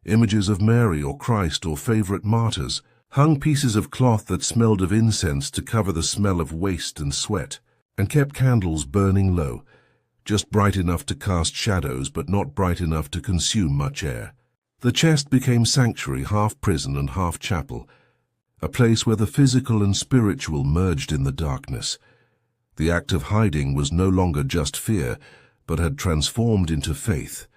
images of Mary or Christ or favorite martyrs, hung pieces of cloth that smelled of incense to cover the smell of waste and sweat, and kept candles burning low, just bright enough to cast shadows but not bright enough to consume much air. The chest became sanctuary, half prison and half chapel, a place where the physical and spiritual merged in the darkness. The act of hiding was no longer just fear, but had transformed into faith,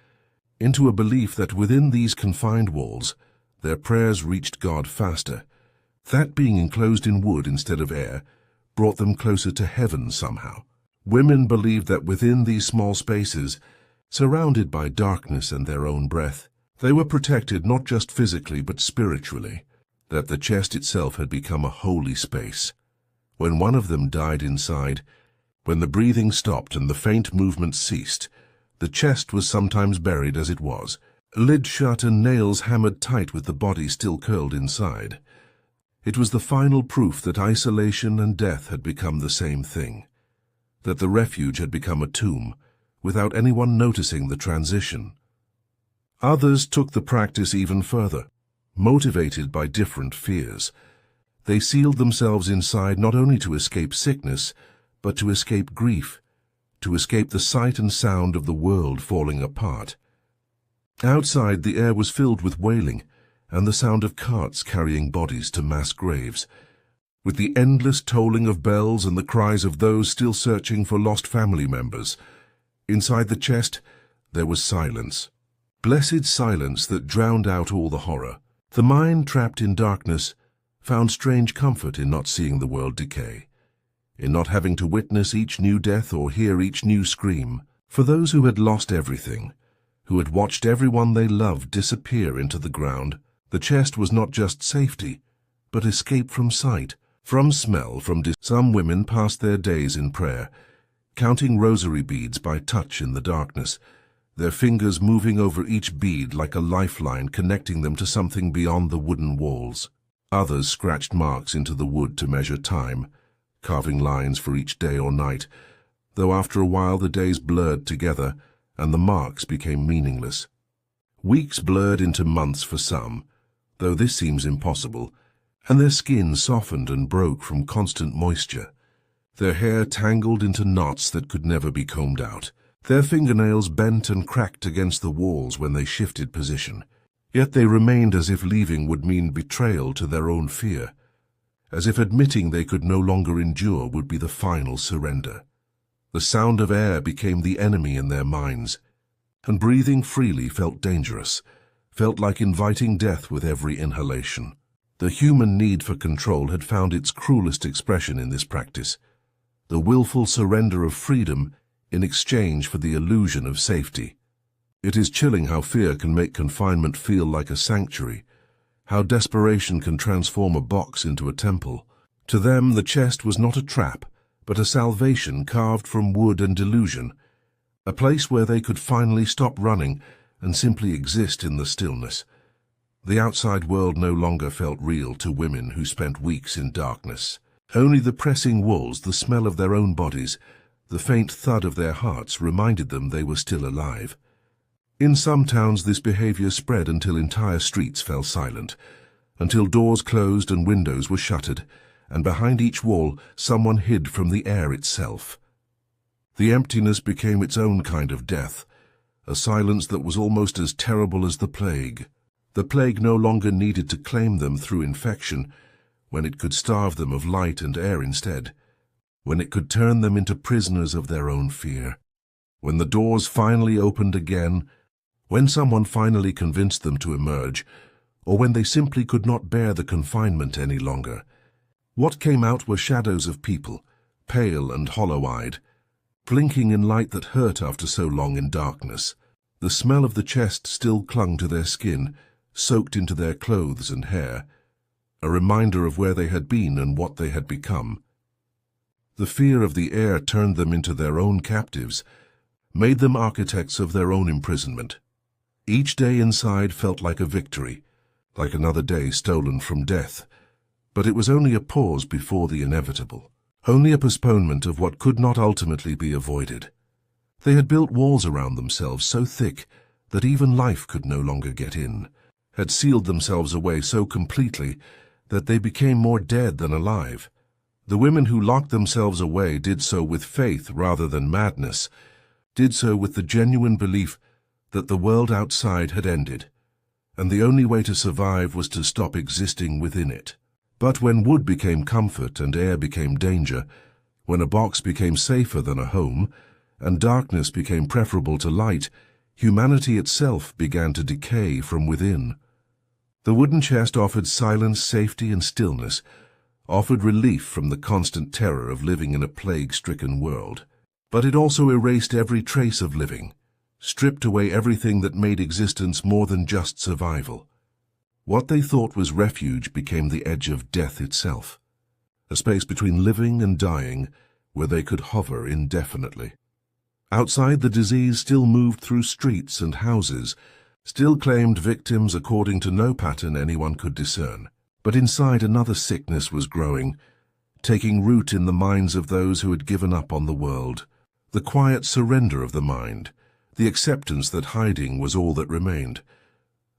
into a belief that within these confined walls, their prayers reached God faster. That being enclosed in wood instead of air brought them closer to heaven somehow. Women believed that within these small spaces, surrounded by darkness and their own breath, They were protected not just physically but spiritually, that the chest itself had become a holy space. When one of them died inside, when the breathing stopped and the faint movement ceased, the chest was sometimes buried as it was, lid shut and nails hammered tight with the body still curled inside. It was the final proof that isolation and death had become the same thing, that the refuge had become a tomb, without anyone noticing the transition. Others took the practice even further, motivated by different fears. They sealed themselves inside not only to escape sickness, but to escape grief, to escape the sight and sound of the world falling apart. Outside, the air was filled with wailing and the sound of carts carrying bodies to mass graves, with the endless tolling of bells and the cries of those still searching for lost family members. Inside the chest, there was silence. Blessed silence that drowned out all the horror. The mind trapped in darkness found strange comfort in not seeing the world decay, in not having to witness each new death or hear each new scream. For those who had lost everything, who had watched everyone they loved disappear into the ground, the chest was not just safety, but escape from sight, from smell, Some women passed their days in prayer, counting rosary beads by touch in the darkness, their fingers moving over each bead like a lifeline connecting them to something beyond the wooden walls. Others scratched marks into the wood to measure time, carving lines for each day or night, though after a while the days blurred together and the marks became meaningless. Weeks blurred into months for some, though this seems impossible, and their skin softened and broke from constant moisture. Their hair tangled into knots that could never be combed out. Their fingernails bent and cracked against the walls when they shifted position. Yet they remained as if leaving would mean betrayal to their own fear, as if admitting they could no longer endure would be the final surrender. The sound of air became the enemy in their minds, and breathing freely felt dangerous, felt like inviting death with every inhalation. The human need for control had found its cruelest expression in this practice, the willful surrender of freedom in exchange for the illusion of safety. It is chilling how fear can make confinement feel like a sanctuary, how desperation can transform a box into a temple. To them, the chest was not a trap, but a salvation carved from wood and delusion, a place where they could finally stop running and simply exist in the stillness. The outside world no longer felt real to women who spent weeks in darkness. Only the pressing walls, the smell of their own bodies, the faint thud of their hearts reminded them they were still alive. In some towns this behavior spread until entire streets fell silent, until doors closed and windows were shuttered, and behind each wall someone hid from the air itself. The emptiness became its own kind of death, a silence that was almost as terrible as the plague. The plague no longer needed to claim them through infection, when it could starve them of light and air instead, when it could turn them into prisoners of their own fear. When the doors finally opened again, when someone finally convinced them to emerge, or when they simply could not bear the confinement any longer, what came out were shadows of people, pale and hollow-eyed, blinking in light that hurt after so long in darkness. The smell of the chest still clung to their skin, soaked into their clothes and hair, a reminder of where they had been and what they had become. The fear of the air turned them into their own captives, made them architects of their own imprisonment. Each day inside felt like a victory, like another day stolen from death, but it was only a pause before the inevitable, only a postponement of what could not ultimately be avoided. They had built walls around themselves so thick that even life could no longer get in, had sealed themselves away so completely that they became more dead than alive. The women who locked themselves away did so with faith rather than madness, did so with the genuine belief that the world outside had ended, and the only way to survive was to stop existing within it. But when wood became comfort and air became danger, when a box became safer than a home, and darkness became preferable to light, humanity itself began to decay from within. The wooden chest offered silence, safety, and stillness, offered relief from the constant terror of living in a plague-stricken world. But it also erased every trace of living, stripped away everything that made existence more than just survival. What they thought was refuge became the edge of death itself, a space between living and dying where they could hover indefinitely. Outside, the disease still moved through streets and houses, still claimed victims according to no pattern anyone could discern. But inside, another sickness was growing, taking root in the minds of those who had given up on the world. The quiet surrender of the mind, the acceptance that hiding was all that remained,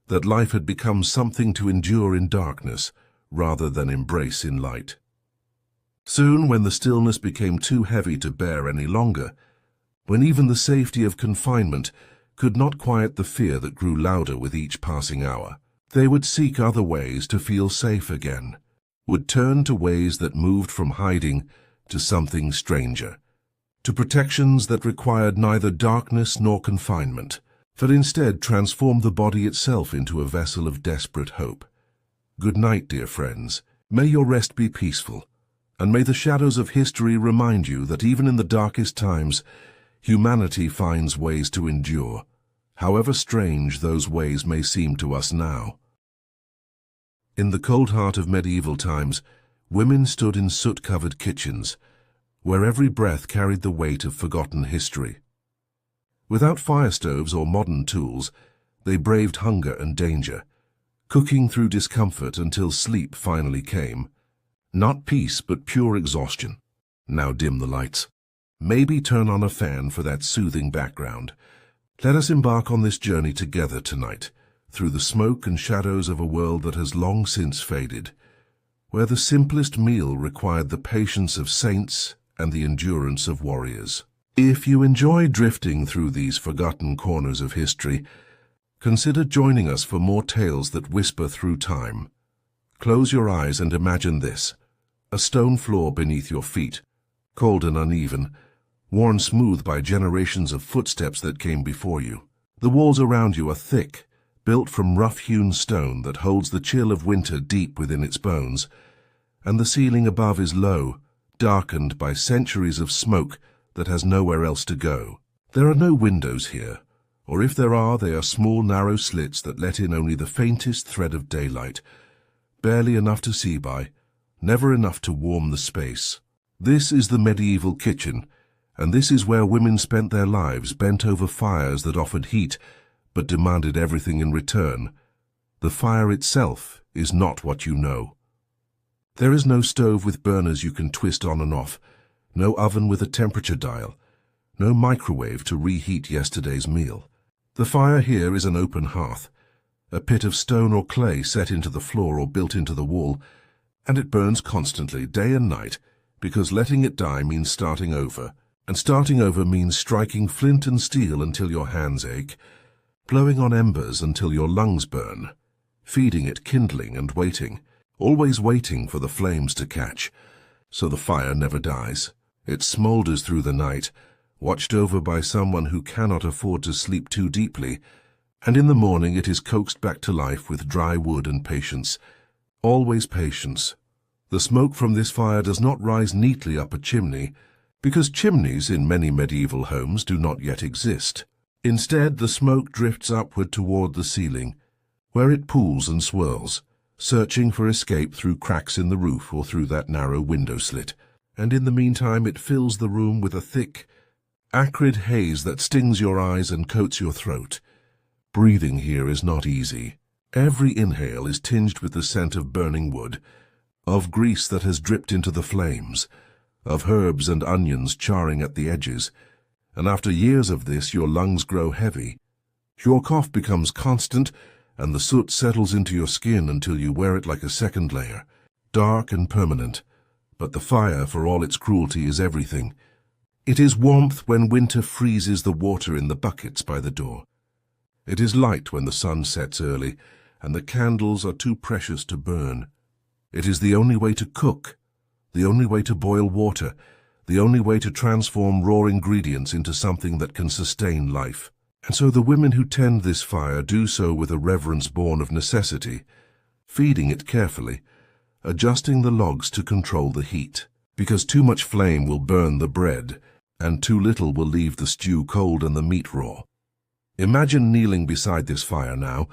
that life had become something to endure in darkness rather than embrace in light. Soon, when the stillness became too heavy to bear any longer, when even the safety of confinement could not quiet the fear that grew louder with each passing hour, they would seek other ways to feel safe again, would turn to ways that moved from hiding to something stranger, to protections that required neither darkness nor confinement, but instead transformed the body itself into a vessel of desperate hope. Good night, dear friends. May your rest be peaceful, and may the shadows of history remind you that even in the darkest times, humanity finds ways to endure, however strange those ways may seem to us now. In the cold heart of medieval times, women stood in soot-covered kitchens, where every breath carried the weight of forgotten history. Without fire stoves or modern tools, they braved hunger and danger, cooking through discomfort until sleep finally came. Not peace, but pure exhaustion. Now dim the lights. Maybe turn on a fan for that soothing background. Let us embark on this journey together tonight, through the smoke and shadows of a world that has long since faded, where the simplest meal required the patience of saints and the endurance of warriors. If you enjoy drifting through these forgotten corners of history, consider joining us for more tales that whisper through time. Close your eyes and imagine this: a stone floor beneath your feet, cold and uneven, worn smooth by generations of footsteps that came before you. The walls around you are thick, built from rough-hewn stone that holds the chill of winter deep within its bones, and the ceiling above is low, darkened by centuries of smoke that has nowhere else to go. There are no windows here, or if there are, they are small, narrow slits that let in only the faintest thread of daylight, barely enough to see by, never enough to warm the space. This is the medieval kitchen, and this is where women spent their lives, bent over fires that offered heat but demanded everything in return. The fire itself is not what you know. There is no stove with burners you can twist on and off, no oven with a temperature dial, no microwave to reheat yesterday's meal. The fire here is an open hearth, a pit of stone or clay set into the floor or built into the wall, and it burns constantly, day and night, because letting it die means starting over, and starting over means striking flint and steel until your hands ache, blowing on embers until your lungs burn, feeding it, kindling and waiting, always waiting for the flames to catch, so the fire never dies. It smoulders through the night, watched over by someone who cannot afford to sleep too deeply, and in the morning it is coaxed back to life with dry wood and patience. Always patience. The smoke from this fire does not rise neatly up a chimney, because chimneys in many medieval homes do not yet exist. Instead, the smoke drifts upward toward the ceiling, where it pools and swirls, searching for escape through cracks in the roof or through that narrow window slit. And in the meantime it fills the room with a thick, acrid haze that stings your eyes and coats your throat. Breathing here is not easy. Every inhale is tinged with the scent of burning wood, of grease that has dripped into the flames, of herbs and onions charring at the edges, and after years of this your lungs grow heavy. Your cough becomes constant, and the soot settles into your skin until you wear it like a second layer, dark and permanent. But the fire, for all its cruelty, is everything. It is warmth when winter freezes the water in the buckets by the door. It is light when the sun sets early, and the candles are too precious to burn. It is the only way to cook, the only way to boil water, the only way to transform raw ingredients into something that can sustain life. And so the women who tend this fire do so with a reverence born of necessity, feeding it carefully, adjusting the logs to control the heat, because too much flame will burn the bread, and too little will leave the stew cold and the meat raw. Imagine kneeling beside this fire now,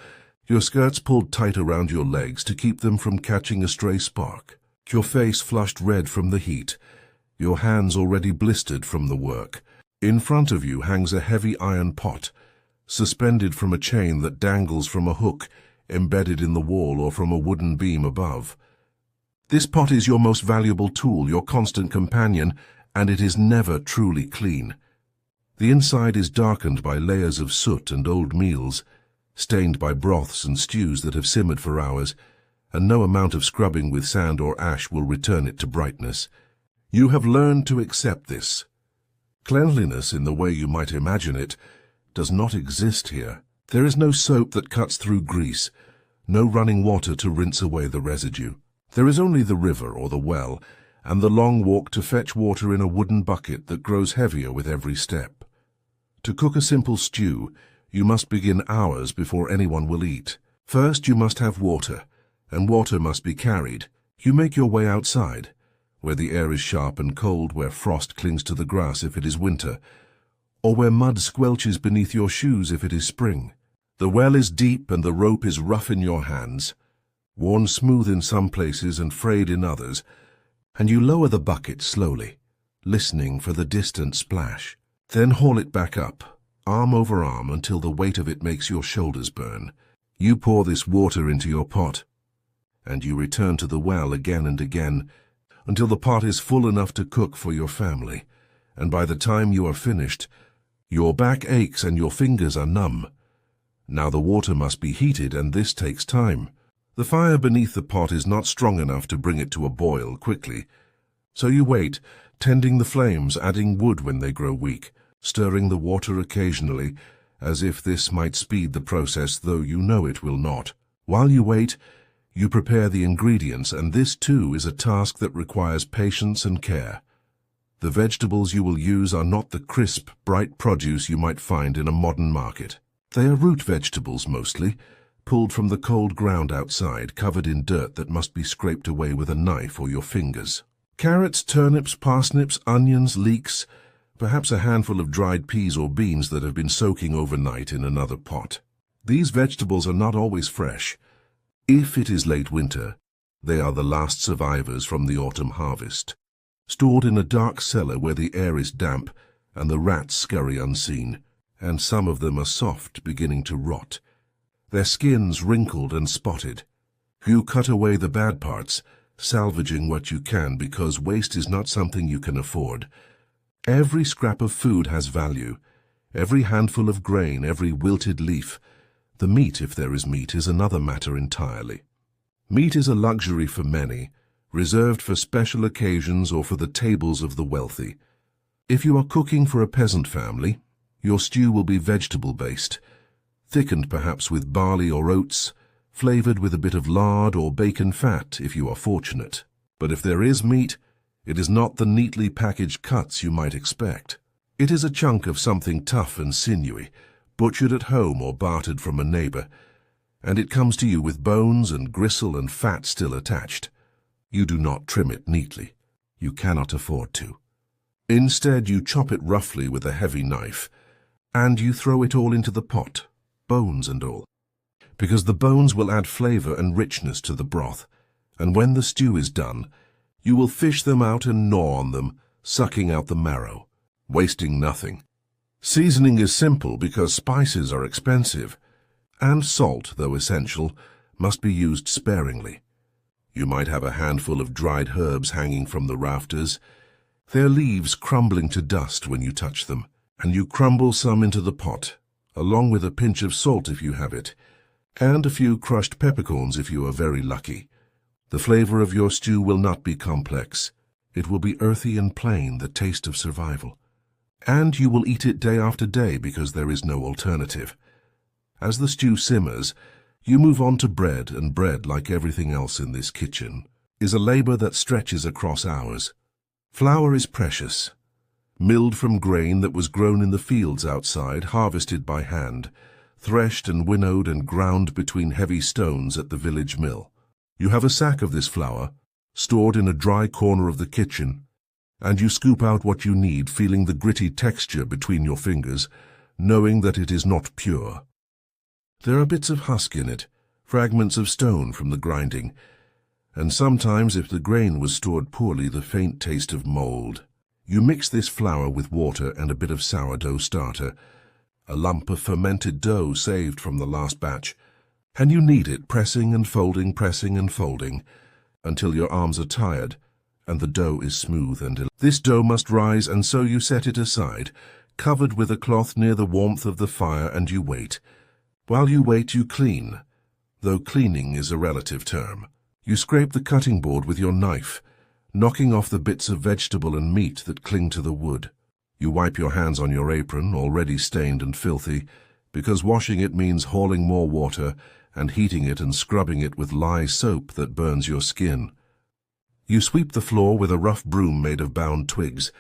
your skirts pulled tight around your legs to keep them from catching a stray spark, your face flushed red from the heat, your hands already blistered from the work. In front of you hangs a heavy iron pot, suspended from a chain that dangles from a hook embedded in the wall or from a wooden beam above. This pot is your most valuable tool, your constant companion, and it is never truly clean. The inside is darkened by layers of soot and old meals, stained by broths and stews that have simmered for hours, and no amount of scrubbing with sand or ash will return it to brightness. You have learned to accept this. Cleanliness, in the way you might imagine it, does not exist here. There is no soap that cuts through grease, no running water to rinse away the residue. There is only the river or the well, and the long walk to fetch water in a wooden bucket that grows heavier with every step. To cook a simple stew, you must begin hours before anyone will eat. First, you must have water, and water must be carried. You make your way outside, where the air is sharp and cold, where frost clings to the grass if it is winter, or where mud squelches beneath your shoes if it is spring. The well is deep and the rope is rough in your hands, worn smooth in some places and frayed in others, and you lower the bucket slowly, listening for the distant splash. Then haul it back up, arm over arm, until the weight of it makes your shoulders burn. You pour this water into your pot, and you return to the well again and again, until the pot is full enough to cook for your family, and by the time you are finished, your back aches and your fingers are numb. Now the water must be heated, and this takes time. The fire beneath the pot is not strong enough to bring it to a boil quickly, so you wait, tending the flames, adding wood when they grow weak, stirring the water occasionally, as if this might speed the process, though you know it will not. While you wait, you prepare the ingredients, and this too is a task that requires patience and care. The vegetables you will use are not the crisp, bright produce you might find in a modern market. They are root vegetables mostly, pulled from the cold ground outside, covered in dirt that must be scraped away with a knife or your fingers. Carrots, turnips, parsnips, onions, leeks, perhaps a handful of dried peas or beans that have been soaking overnight in another pot. These vegetables are not always fresh. If it is late winter, they are the last survivors from the autumn harvest, stored in a dark cellar where the air is damp and the rats scurry unseen, and some of them are soft, beginning to rot, their skins wrinkled and spotted. You cut away the bad parts, salvaging what you can, because waste is not something you can afford. Every scrap of food has value, every handful of grain, every wilted leaf. The meat, if there is meat, is another matter entirely. Meat is a luxury for many, reserved for special occasions or for the tables of the wealthy. If you are cooking for a peasant family, your stew will be vegetable-based, thickened perhaps with barley or oats, flavored with a bit of lard or bacon fat if you are fortunate. But if there is meat, it is not the neatly packaged cuts you might expect. It is a chunk of something tough and sinewy, butchered at home or bartered from a neighbor, and it comes to you with bones and gristle and fat still attached. You do not trim it neatly. You cannot afford to. Instead, you chop it roughly with a heavy knife, and you throw it all into the pot, bones and all, because the bones will add flavor and richness to the broth, and when the stew is done, you will fish them out and gnaw on them, sucking out the marrow, wasting nothing. Seasoning is simple because spices are expensive, and salt, though essential, must be used sparingly. You might have a handful of dried herbs hanging from the rafters, their leaves crumbling to dust when you touch them, and you crumble some into the pot, along with a pinch of salt if you have it, and a few crushed peppercorns if you are very lucky. The flavor of your stew will not be complex. It will be earthy and plain, the taste of survival. And you will eat it day after day because there is no alternative. As the stew simmers, you move on to bread, and bread, like everything else in this kitchen, is a labor that stretches across hours. Flour is precious, milled from grain that was grown in the fields outside, harvested by hand, threshed and winnowed and ground between heavy stones at the village mill. You have a sack of this flour, stored in a dry corner of the kitchen, and you scoop out what you need, feeling the gritty texture between your fingers, knowing that it is not pure. There are bits of husk in it, fragments of stone from the grinding, and sometimes, if the grain was stored poorly, the faint taste of mold. You mix this flour with water and a bit of sourdough starter, a lump of fermented dough saved from the last batch, and you knead it, pressing and folding, until your arms are tired and the dough is smooth and this dough must rise, and so you set it aside, covered with a cloth near the warmth of the fire, and you wait. While you wait, you clean, though cleaning is a relative term. You scrape the cutting board with your knife, knocking off the bits of vegetable and meat that cling to the wood. You wipe your hands on your apron, already stained and filthy, because washing it means hauling more water and heating it and scrubbing it with lye soap that burns your skin. You sweep the floor with a rough broom made of bound twigs,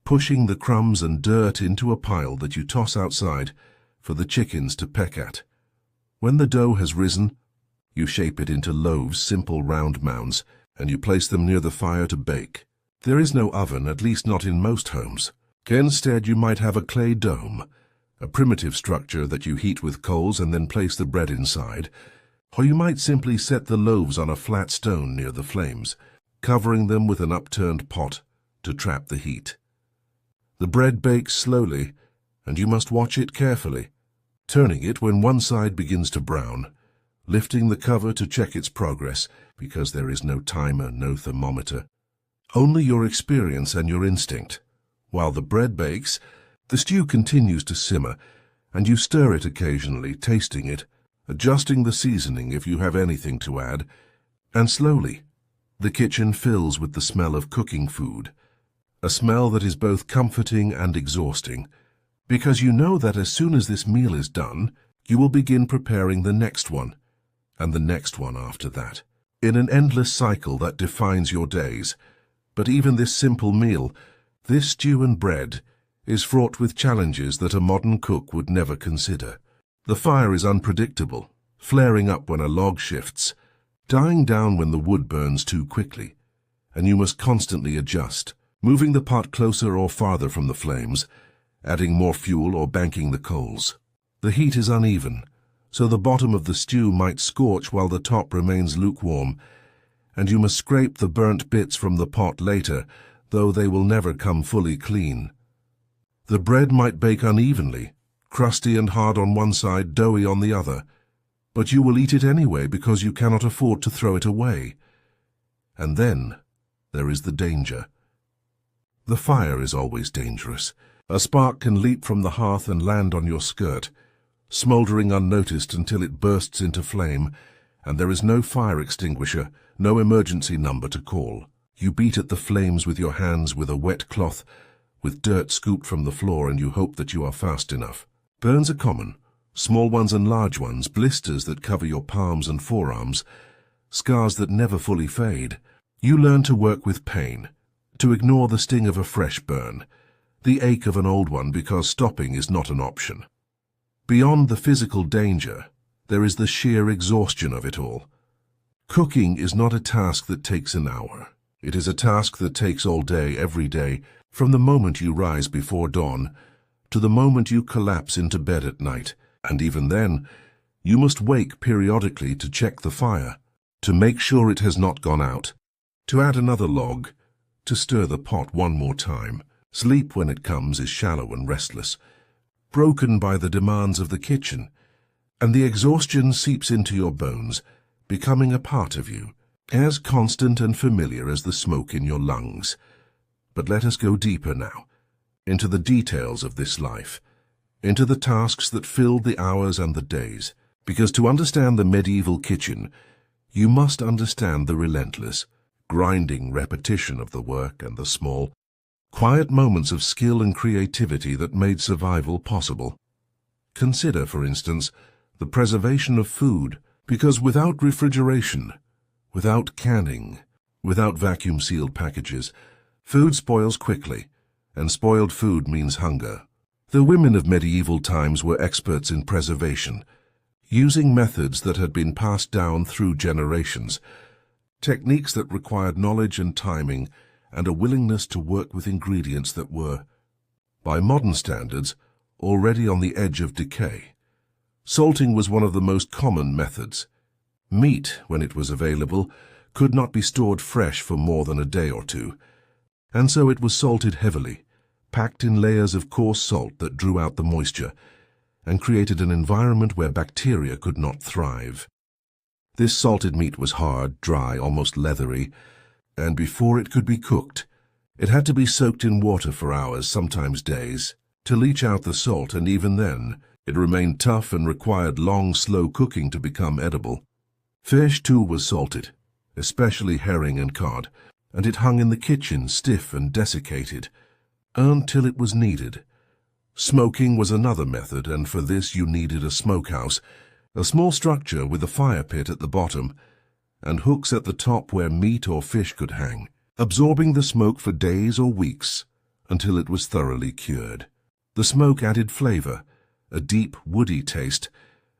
pushing the crumbs and dirt into a pile that you toss outside for the chickens to peck at. When the dough has risen, you shape it into loaves, simple round mounds, and you place them near the fire to bake. There is no oven, at least not in most homes. Instead, you might have a clay dome, a primitive structure that you heat with coals and then place the bread inside, or you might simply set the loaves on a flat stone near the flames, covering them with an upturned pot to trap the heat. The bread bakes slowly, and you must watch it carefully, turning it when one side begins to brown, lifting the cover to check its progress, because there is no timer, no thermometer. Only your experience and your instinct. While the bread bakes, the stew continues to simmer, and you stir it occasionally, tasting it, adjusting the seasoning if you have anything to add, and slowly, the kitchen fills with the smell of cooking food, a smell that is both comforting and exhausting, because you know that as soon as this meal is done, you will begin preparing the next one, and the next one after that, in an endless cycle that defines your days. But even this simple meal, this stew and bread, is fraught with challenges that a modern cook would never consider. The fire is unpredictable, flaring up when a log shifts, dying down when the wood burns too quickly, and you must constantly adjust, moving the pot closer or farther from the flames, adding more fuel or banking the coals. The heat is uneven, so the bottom of the stew might scorch while the top remains lukewarm, and you must scrape the burnt bits from the pot later, though they will never come fully clean. The bread might bake unevenly, crusty and hard on one side, doughy on the other, but you will eat it anyway because you cannot afford to throw it away. And then there is the danger. The fire is always dangerous. A spark can leap from the hearth and land on your skirt, smouldering unnoticed until it bursts into flame, and there is no fire extinguisher, no emergency number to call. You beat at the flames with your hands with a wet cloth, with dirt scooped from the floor, and you hope that you are fast enough. Burns are common, small ones and large ones, blisters that cover your palms and forearms, scars that never fully fade. You learn to work with pain, to ignore the sting of a fresh burn, the ache of an old one, because stopping is not an option. Beyond the physical danger, there is the sheer exhaustion of it all. Cooking is not a task that takes an hour. It is a task that takes all day, every day, from the moment you rise before dawn to the moment you collapse into bed at night. And even then, you must wake periodically to check the fire, to make sure it has not gone out, to add another log, to stir the pot one more time. Sleep, when it comes, is shallow and restless, broken by the demands of the kitchen, and the exhaustion seeps into your bones, becoming a part of you, as constant and familiar as the smoke in your lungs. But let us go deeper now, into the details of this life, into the tasks that filled the hours and the days, because to understand the medieval kitchen, you must understand the relentless, grinding repetition of the work and the small, quiet moments of skill and creativity that made survival possible. Consider, for instance, the preservation of food, because without refrigeration, without canning, without vacuum-sealed packages, food spoils quickly, and spoiled food means hunger. The women of medieval times were experts in preservation, using methods that had been passed down through generations, techniques that required knowledge and timing, and a willingness to work with ingredients that were, by modern standards, already on the edge of decay. Salting was one of the most common methods. Meat, when it was available, could not be stored fresh for more than a day or two, and so it was salted heavily, packed in layers of coarse salt that drew out the moisture and created an environment where bacteria could not thrive. This salted meat was hard, dry, almost leathery, and before it could be cooked, it had to be soaked in water for hours, sometimes days, to leach out the salt, and even then, it remained tough and required long, slow cooking to become edible. Fish, too, was salted, especially herring and cod, and it hung in the kitchen stiff and desiccated, until it was needed. Smoking was another method, and for this you needed a smokehouse, a small structure with a fire pit at the bottom, and hooks at the top where meat or fish could hang, absorbing the smoke for days or weeks until it was thoroughly cured. The smoke added flavor, a deep, woody taste,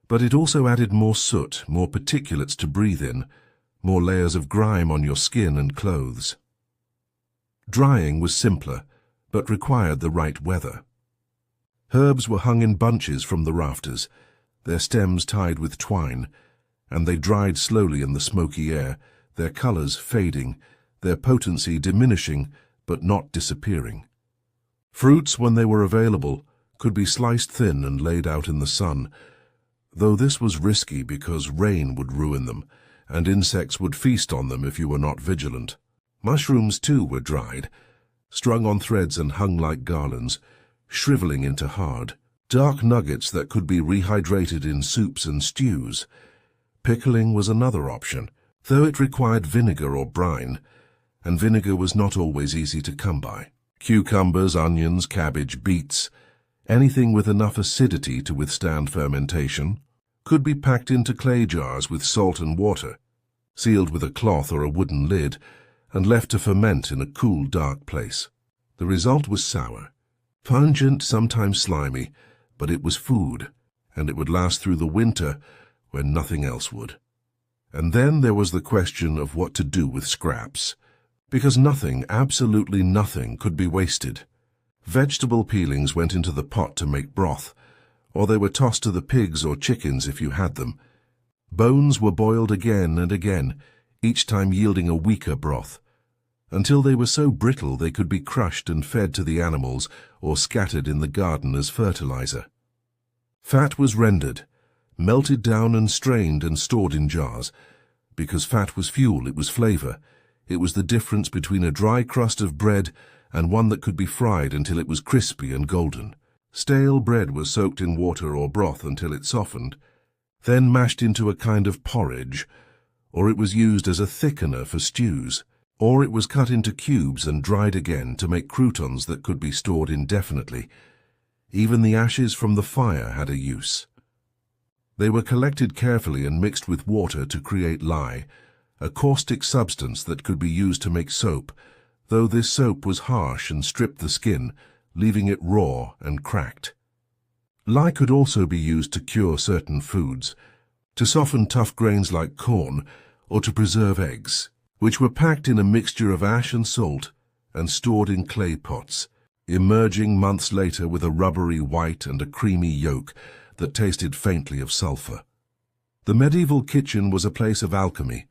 but it also added more soot, more particulates to breathe in, more layers of grime on your skin and clothes. Drying was simpler, but required the right weather. Herbs were hung in bunches from the rafters, their stems tied with twine, and they dried slowly in the smoky air, their colors fading, their potency diminishing but not disappearing. Fruits, when they were available, could be sliced thin and laid out in the sun, though this was risky because rain would ruin them, and insects would feast on them if you were not vigilant. Mushrooms, too, were dried, strung on threads and hung like garlands, shriveling into hard, dark nuggets that could be rehydrated in soups and stews. Pickling was another option, though it required vinegar or brine, and vinegar was not always easy to come by. Cucumbers, onions, cabbage, beets, anything with enough acidity to withstand fermentation, could be packed into clay jars with salt and water, sealed with a cloth or a wooden lid, and left to ferment in a cool, dark place. The result was sour, pungent, sometimes slimy, but it was food, and it would last through the winter when nothing else would. And then there was the question of what to do with scraps, because nothing, absolutely nothing, could be wasted. Vegetable peelings went into the pot to make broth, or they were tossed to the pigs or chickens if you had them. Bones were boiled again and again, each time yielding a weaker broth, until they were so brittle they could be crushed and fed to the animals or scattered in the garden as fertilizer. Fat was rendered, melted down and strained and stored in jars. Because fat was fuel, it was flavor. It was the difference between a dry crust of bread and one that could be fried until it was crispy and golden. Stale bread was soaked in water or broth until it softened, then mashed into a kind of porridge, or it was used as a thickener for stews, or it was cut into cubes and dried again to make croutons that could be stored indefinitely. Even the ashes from the fire had a use. They were collected carefully and mixed with water to create lye, a caustic substance that could be used to make soap, though this soap was harsh and stripped the skin, leaving it raw and cracked. Lye could also be used to cure certain foods, to soften tough grains like corn, or to preserve eggs, which were packed in a mixture of ash and salt and stored in clay pots, emerging months later with a rubbery white and a creamy yolk that tasted faintly of sulfur. The medieval kitchen was a place of alchemy,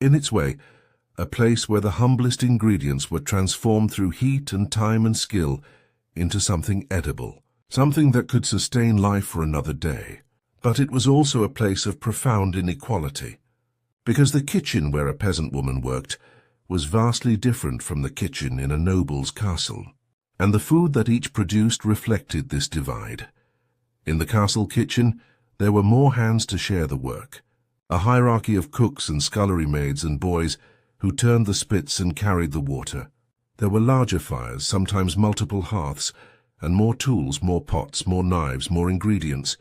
in its way, a place where the humblest ingredients were transformed through heat and time and skill into something edible, something that could sustain life for another day. But it was also a place of profound inequality, because the kitchen where a peasant woman worked was vastly different from the kitchen in a noble's castle, and the food that each produced reflected this divide. In the castle kitchen, there were more hands to share the work, a hierarchy of cooks and scullery maids and boys who turned the spits and carried the water. There were larger fires, sometimes multiple hearths, and more tools, more pots, more knives, more ingredients.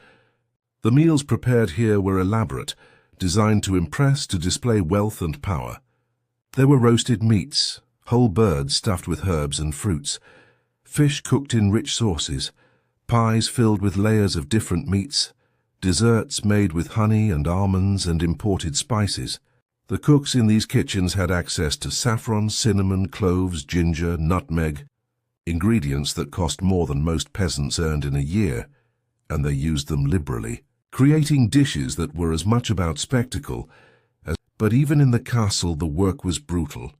The meals prepared here were elaborate, designed to impress, to display wealth and power. There were roasted meats, whole birds stuffed with herbs and fruits, fish cooked in rich sauces, pies filled with layers of different meats, desserts made with honey and almonds and imported spices. The cooks in these kitchens had access to saffron, cinnamon, cloves, ginger, nutmeg. ingredients that cost more than most peasants earned in a year, and they used them liberally, creating dishes that were as much about spectacle as... But even in the castle the work was brutal.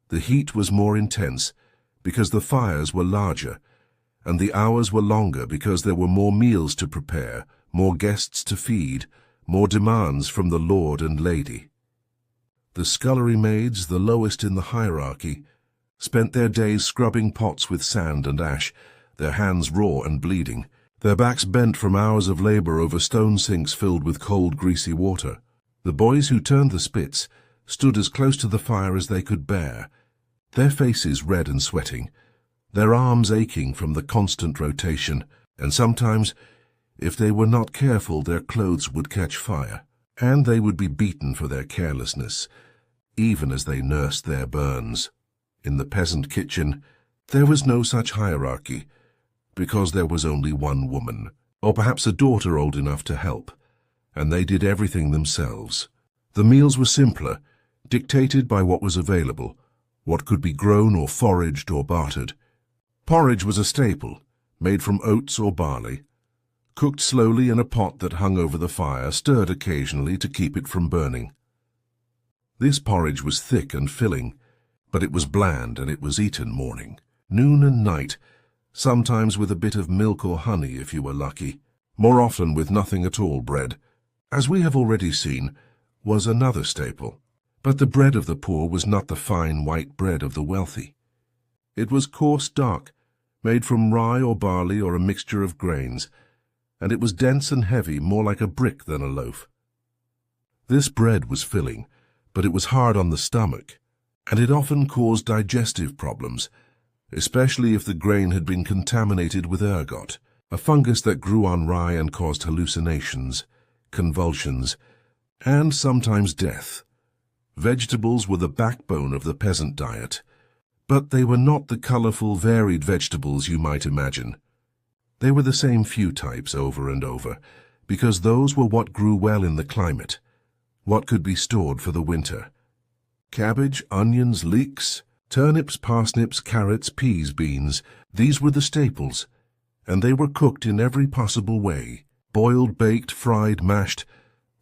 The heat was more intense because the fires were larger, and the hours were longer because there were more meals to prepare, more guests to feed, more demands from the lord and lady. The scullery maids, the lowest in the hierarchy, spent their days scrubbing pots with sand and ash, their hands raw and bleeding, their backs bent from hours of labor over stone sinks filled with cold, greasy water. The boys who turned the spits stood as close to the fire as they could bear, their faces red and sweating, their arms aching from the constant rotation, and sometimes, if they were not careful, their clothes would catch fire, and they would be beaten for their carelessness, even as they nursed their burns. In the peasant kitchen, there was no such hierarchy, because there was only one woman, or perhaps a daughter old enough to help, and they did everything themselves. The meals were simpler, dictated by what was available, what could be grown or foraged or bartered. Porridge was a staple, made from oats or barley, cooked slowly in a pot that hung over the fire, stirred occasionally to keep it from burning. This porridge was thick and filling, but it was bland, and it was eaten morning, noon and night, sometimes with a bit of milk or honey if you were lucky, more often with nothing at all. Bread, as we have already seen, was another staple. But the bread of the poor was not the fine white bread of the wealthy. It was coarse, dark, made from rye or barley or a mixture of grains, and it was dense and heavy, more like a brick than a loaf. This bread was filling, but it was hard on the stomach, and it often caused digestive problems, especially if the grain had been contaminated with ergot, a fungus that grew on rye and caused hallucinations, convulsions, and sometimes death. Vegetables were the backbone of the peasant diet, but they were not the colorful, varied vegetables you might imagine. They were the same few types over and over, because those were what grew well in the climate, what could be stored for the winter. Cabbage, onions, leeks, turnips, parsnips, carrots, peas, beans, these were the staples, and they were cooked in every possible way, boiled, baked, fried, mashed,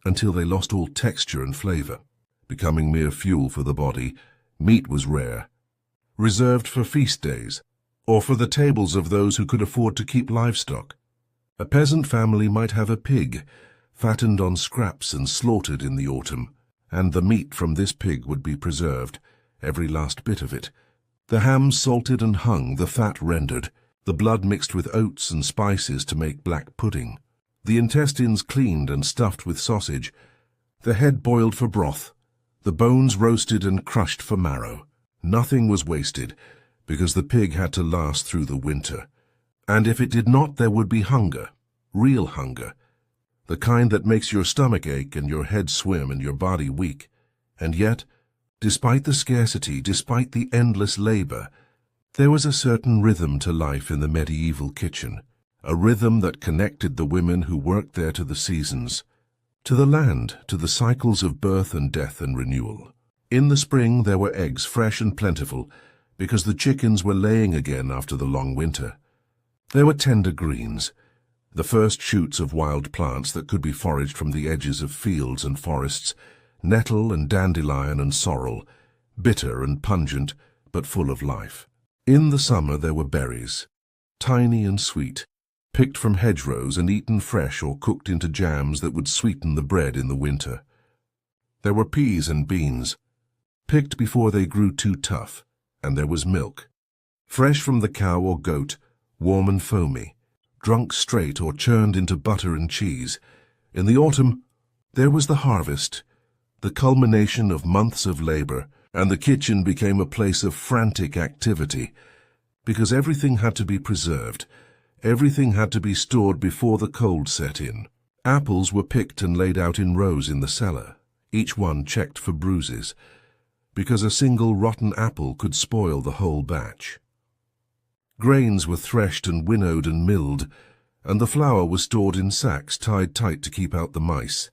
until they lost all texture and flavor. Becoming mere fuel for the body, meat was rare, reserved for feast days, or for the tables of those who could afford to keep livestock. A peasant family might have a pig, fattened on scraps and slaughtered in the autumn, and the meat from this pig would be preserved, every last bit of it. The ham salted and hung, the fat rendered, the blood mixed with oats and spices to make black pudding, the intestines cleaned and stuffed with sausage, the head boiled for broth, the bones roasted and crushed for marrow. Nothing was wasted, because the pig had to last through the winter. And if it did not, there would be hunger, real hunger, the kind that makes your stomach ache and your head swim and your body weak. And yet, despite the scarcity, despite the endless labor, there was a certain rhythm to life in the medieval kitchen, a rhythm that connected the women who worked there to the seasons, to the land, to the cycles of birth and death and renewal. In the spring there were eggs, fresh and plentiful, because the chickens were laying again after the long winter. There were tender greens, the first shoots of wild plants that could be foraged from the edges of fields and forests, nettle and dandelion and sorrel, bitter and pungent, but full of life. In the summer there were berries, tiny and sweet, picked from hedgerows and eaten fresh or cooked into jams that would sweeten the bread in the winter. There were peas and beans, picked before they grew too tough, and there was milk, fresh from the cow or goat, warm and foamy, drunk straight or churned into butter and cheese. In the autumn, there was the harvest, the culmination of months of labor, and the kitchen became a place of frantic activity, because everything had to be preserved, everything had to be stored before the cold set in. Apples were picked and laid out in rows in the cellar, each one checked for bruises, because a single rotten apple could spoil the whole batch. Grains were threshed and winnowed and milled, and the flour was stored in sacks tied tight to keep out the mice.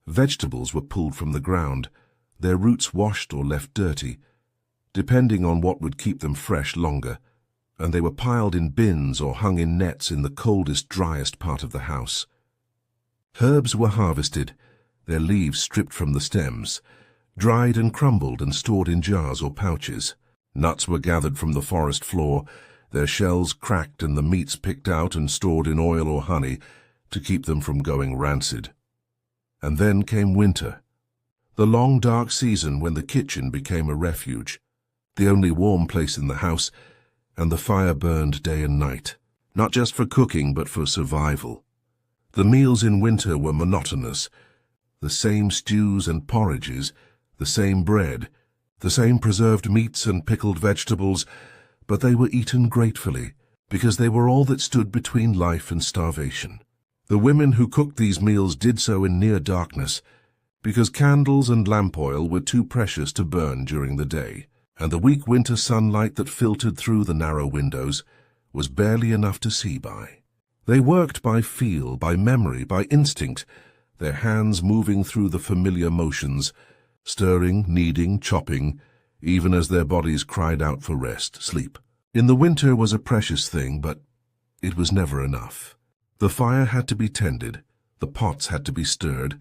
Vegetables were pulled from the ground, their roots washed or left dirty, depending on what would keep them fresh longer, and they were piled in bins or hung in nets in the coldest, driest part of the house. Herbs were harvested, their leaves stripped from the stems, dried and crumbled and stored in jars or pouches. Nuts were gathered from the forest floor, their shells cracked and the meats picked out and stored in oil or honey to keep them from going rancid. And then came winter, the long dark season when the kitchen became a refuge, the only warm place in the house, and the fire burned day and night, not just for cooking but for survival. The meals in winter were monotonous, the same stews and porridges, the same bread, the same preserved meats and pickled vegetables, but they were eaten gratefully, because they were all that stood between life and starvation. The women who cooked these meals did so in near darkness, because candles and lamp oil were too precious to burn during the day, and the weak winter sunlight that filtered through the narrow windows was barely enough to see by. They worked by feel, by memory, by instinct, their hands moving through the familiar motions, stirring, kneading, chopping, even as their bodies cried out for rest, sleep. In the winter was a precious thing, but it was never enough. The fire had to be tended, the pots had to be stirred,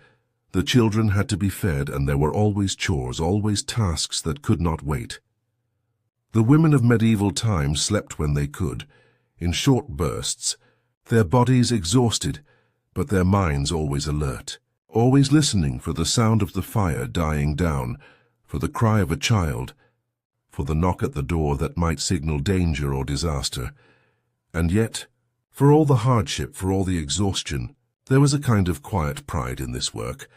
the children had to be fed, and there were always chores, always tasks that could not wait. The women of medieval times slept when they could, in short bursts, their bodies exhausted, but their minds always alert, always listening for the sound of the fire dying down, for the cry of a child, for the knock at the door that might signal danger or disaster. And yet, for all the hardship, for all the exhaustion, there was a kind of quiet pride in this work,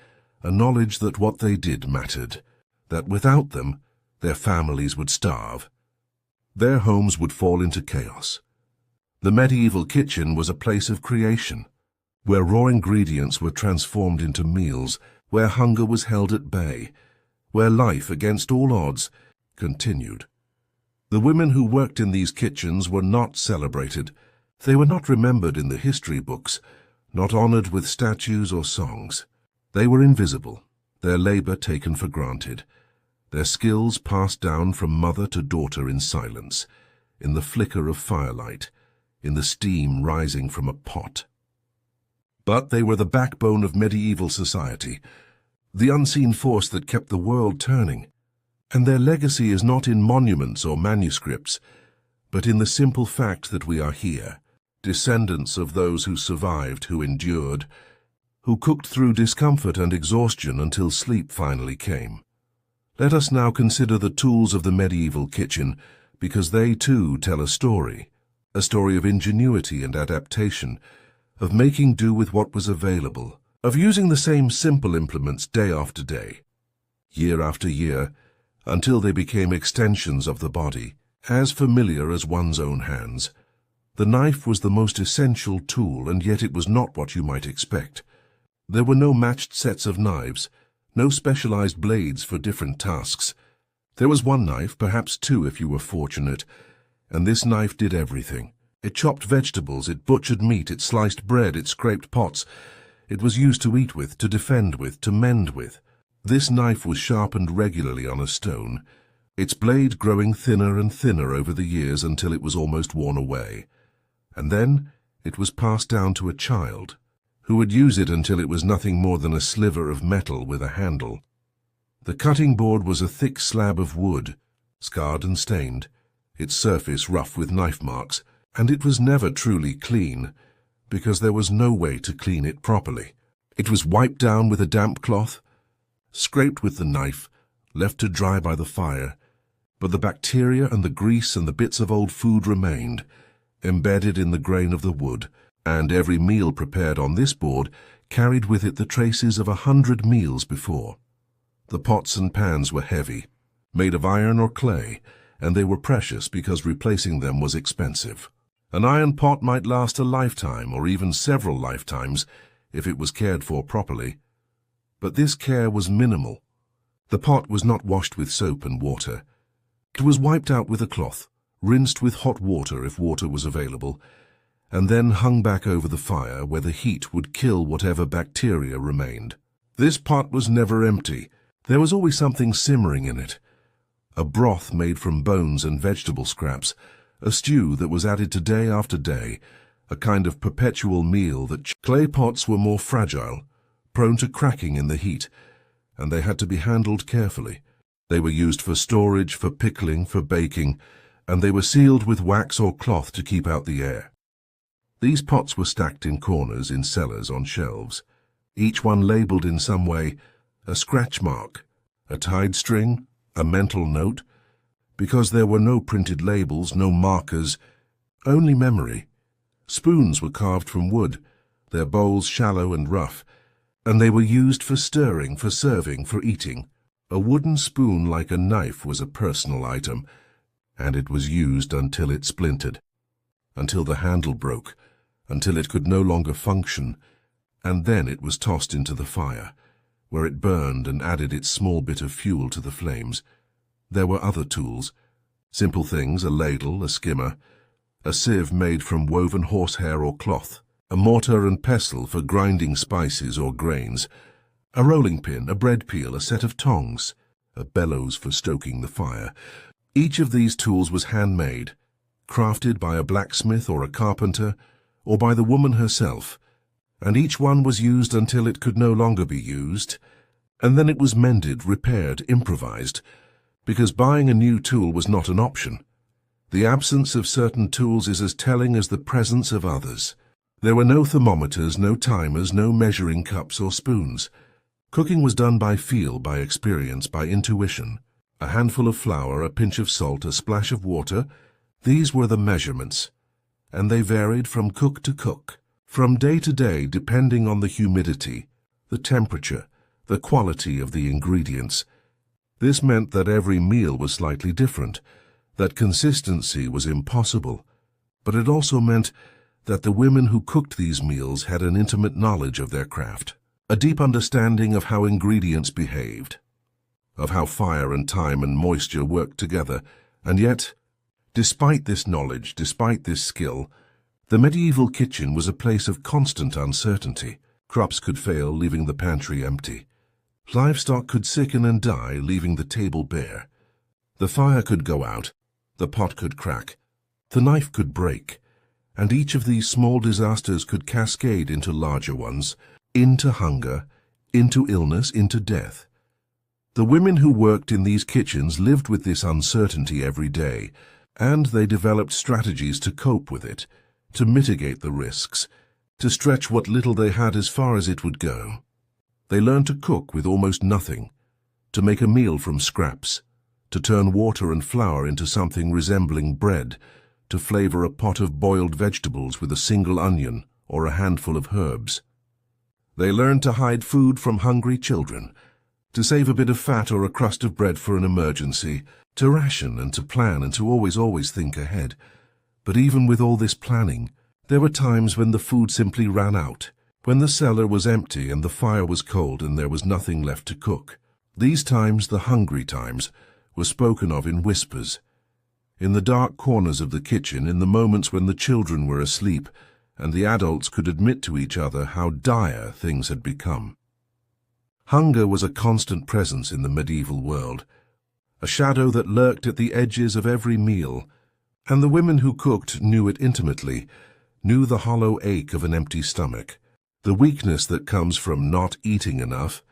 a knowledge that what they did mattered, that without them, their families would starve. Their homes would fall into chaos. The medieval kitchen was a place of creation, where raw ingredients were transformed into meals, where hunger was held at bay, where life, against all odds, continued. The women who worked in these kitchens were not celebrated. They were not remembered in the history books, not honored with statues or songs. They were invisible, their labor taken for granted, their skills passed down from mother to daughter in silence, in the flicker of firelight, in the steam rising from a pot. But they were the backbone of medieval society, the unseen force that kept the world turning, and their legacy is not in monuments or manuscripts, but in the simple fact that we are here, descendants of those who survived, who endured, who cooked through discomfort and exhaustion until sleep finally came. Let us now consider the tools of the medieval kitchen, because they too tell a story of ingenuity and adaptation, of making do with what was available, of using the same simple implements day after day, year after year, until they became extensions of the body, as familiar as one's own hands. The knife was the most essential tool, and yet it was not what you might expect. There were no matched sets of knives, no specialized blades for different tasks. There was one knife, perhaps two if you were fortunate, and this knife did everything. It chopped vegetables, it butchered meat, it sliced bread, it scraped pots. It was used to eat with, to defend with, to mend with. This knife was sharpened regularly on a stone, its blade growing thinner and thinner over the years until it was almost worn away. And then it was passed down to a child, who would use it until it was nothing more than a sliver of metal with a handle. The cutting board was a thick slab of wood, scarred and stained, its surface rough with knife marks, and it was never truly clean, because there was no way to clean it properly. It was wiped down with a damp cloth, scraped with the knife, left to dry by the fire, but the bacteria and the grease and the bits of old food remained, embedded in the grain of the wood, and every meal prepared on this board carried with it the traces of 100 meals before. The pots and pans were heavy, made of iron or clay, and they were precious because replacing them was expensive. An iron pot might last a lifetime or even several lifetimes if it was cared for properly. But this care was minimal. The pot was not washed with soap and water. It was wiped out with a cloth, rinsed with hot water if water was available, and then hung back over the fire where the heat would kill whatever bacteria remained. This pot was never empty. There was always something simmering in it. A broth made from bones and vegetable scraps, a stew that was added to day after day, a kind of perpetual meal that clay pots were more fragile, prone to cracking in the heat, and they had to be handled carefully. They were used for storage, for pickling, for baking, and they were sealed with wax or cloth to keep out the air. These pots were stacked in corners in cellars on shelves, each one labelled in some way, a scratch mark, a tied string, a mental note, because there were no printed labels, no markers, only memory. Spoons were carved from wood, their bowls shallow and rough, and they were used for stirring, for serving, for eating. A wooden spoon like a knife was a personal item, and it was used until it splintered, until the handle broke, until it could no longer function, and then it was tossed into the fire, where it burned and added its small bit of fuel to the flames. There were other tools, simple things, a ladle, a skimmer, a sieve made from woven horsehair or cloth, a mortar and pestle for grinding spices or grains, a rolling pin, a bread peel, a set of tongs, a bellows for stoking the fire. Each of these tools was handmade, crafted by a blacksmith or a carpenter, or by the woman herself, and each one was used until it could no longer be used, and then it was mended, repaired, improvised, because buying a new tool was not an option. The absence of certain tools is as telling as the presence of others. There were no thermometers, no timers, no measuring cups or spoons. Cooking was done by feel, by experience, by intuition. A handful of flour, a pinch of salt, a splash of water, these were the measurements, and they varied from cook to cook, from day to day, depending on the humidity, the temperature, the quality of the ingredients. This meant that every meal was slightly different, that consistency was impossible, but it also meant that the women who cooked these meals had an intimate knowledge of their craft, a deep understanding of how ingredients behaved, of how fire and time and moisture worked together, and yet, despite this knowledge, despite this skill, the medieval kitchen was a place of constant uncertainty. Crops could fail, leaving the pantry empty. Livestock could sicken and die, leaving the table bare. The fire could go out, the pot could crack, the knife could break, and each of these small disasters could cascade into larger ones, into hunger, into illness, into death. The women who worked in these kitchens lived with this uncertainty every day, and they developed strategies to cope with it, to mitigate the risks, to stretch what little they had as far as it would go. They learned to cook with almost nothing, to make a meal from scraps, to turn water and flour into something resembling bread, to flavor a pot of boiled vegetables with a single onion or a handful of herbs. They learned to hide food from hungry children, to save a bit of fat or a crust of bread for an emergency, to ration and to plan and to always think ahead. But even with all this planning, there were times when the food simply ran out, when the cellar was empty and the fire was cold and there was nothing left to cook. These times, the hungry times, were spoken of in whispers. In the dark corners of the kitchen, in the moments when the children were asleep, and the adults could admit to each other how dire things had become. Hunger was a constant presence in the medieval world, a shadow that lurked at the edges of every meal, and the women who cooked knew it intimately, knew the hollow ache of an empty stomach, the weakness that comes from not eating enough,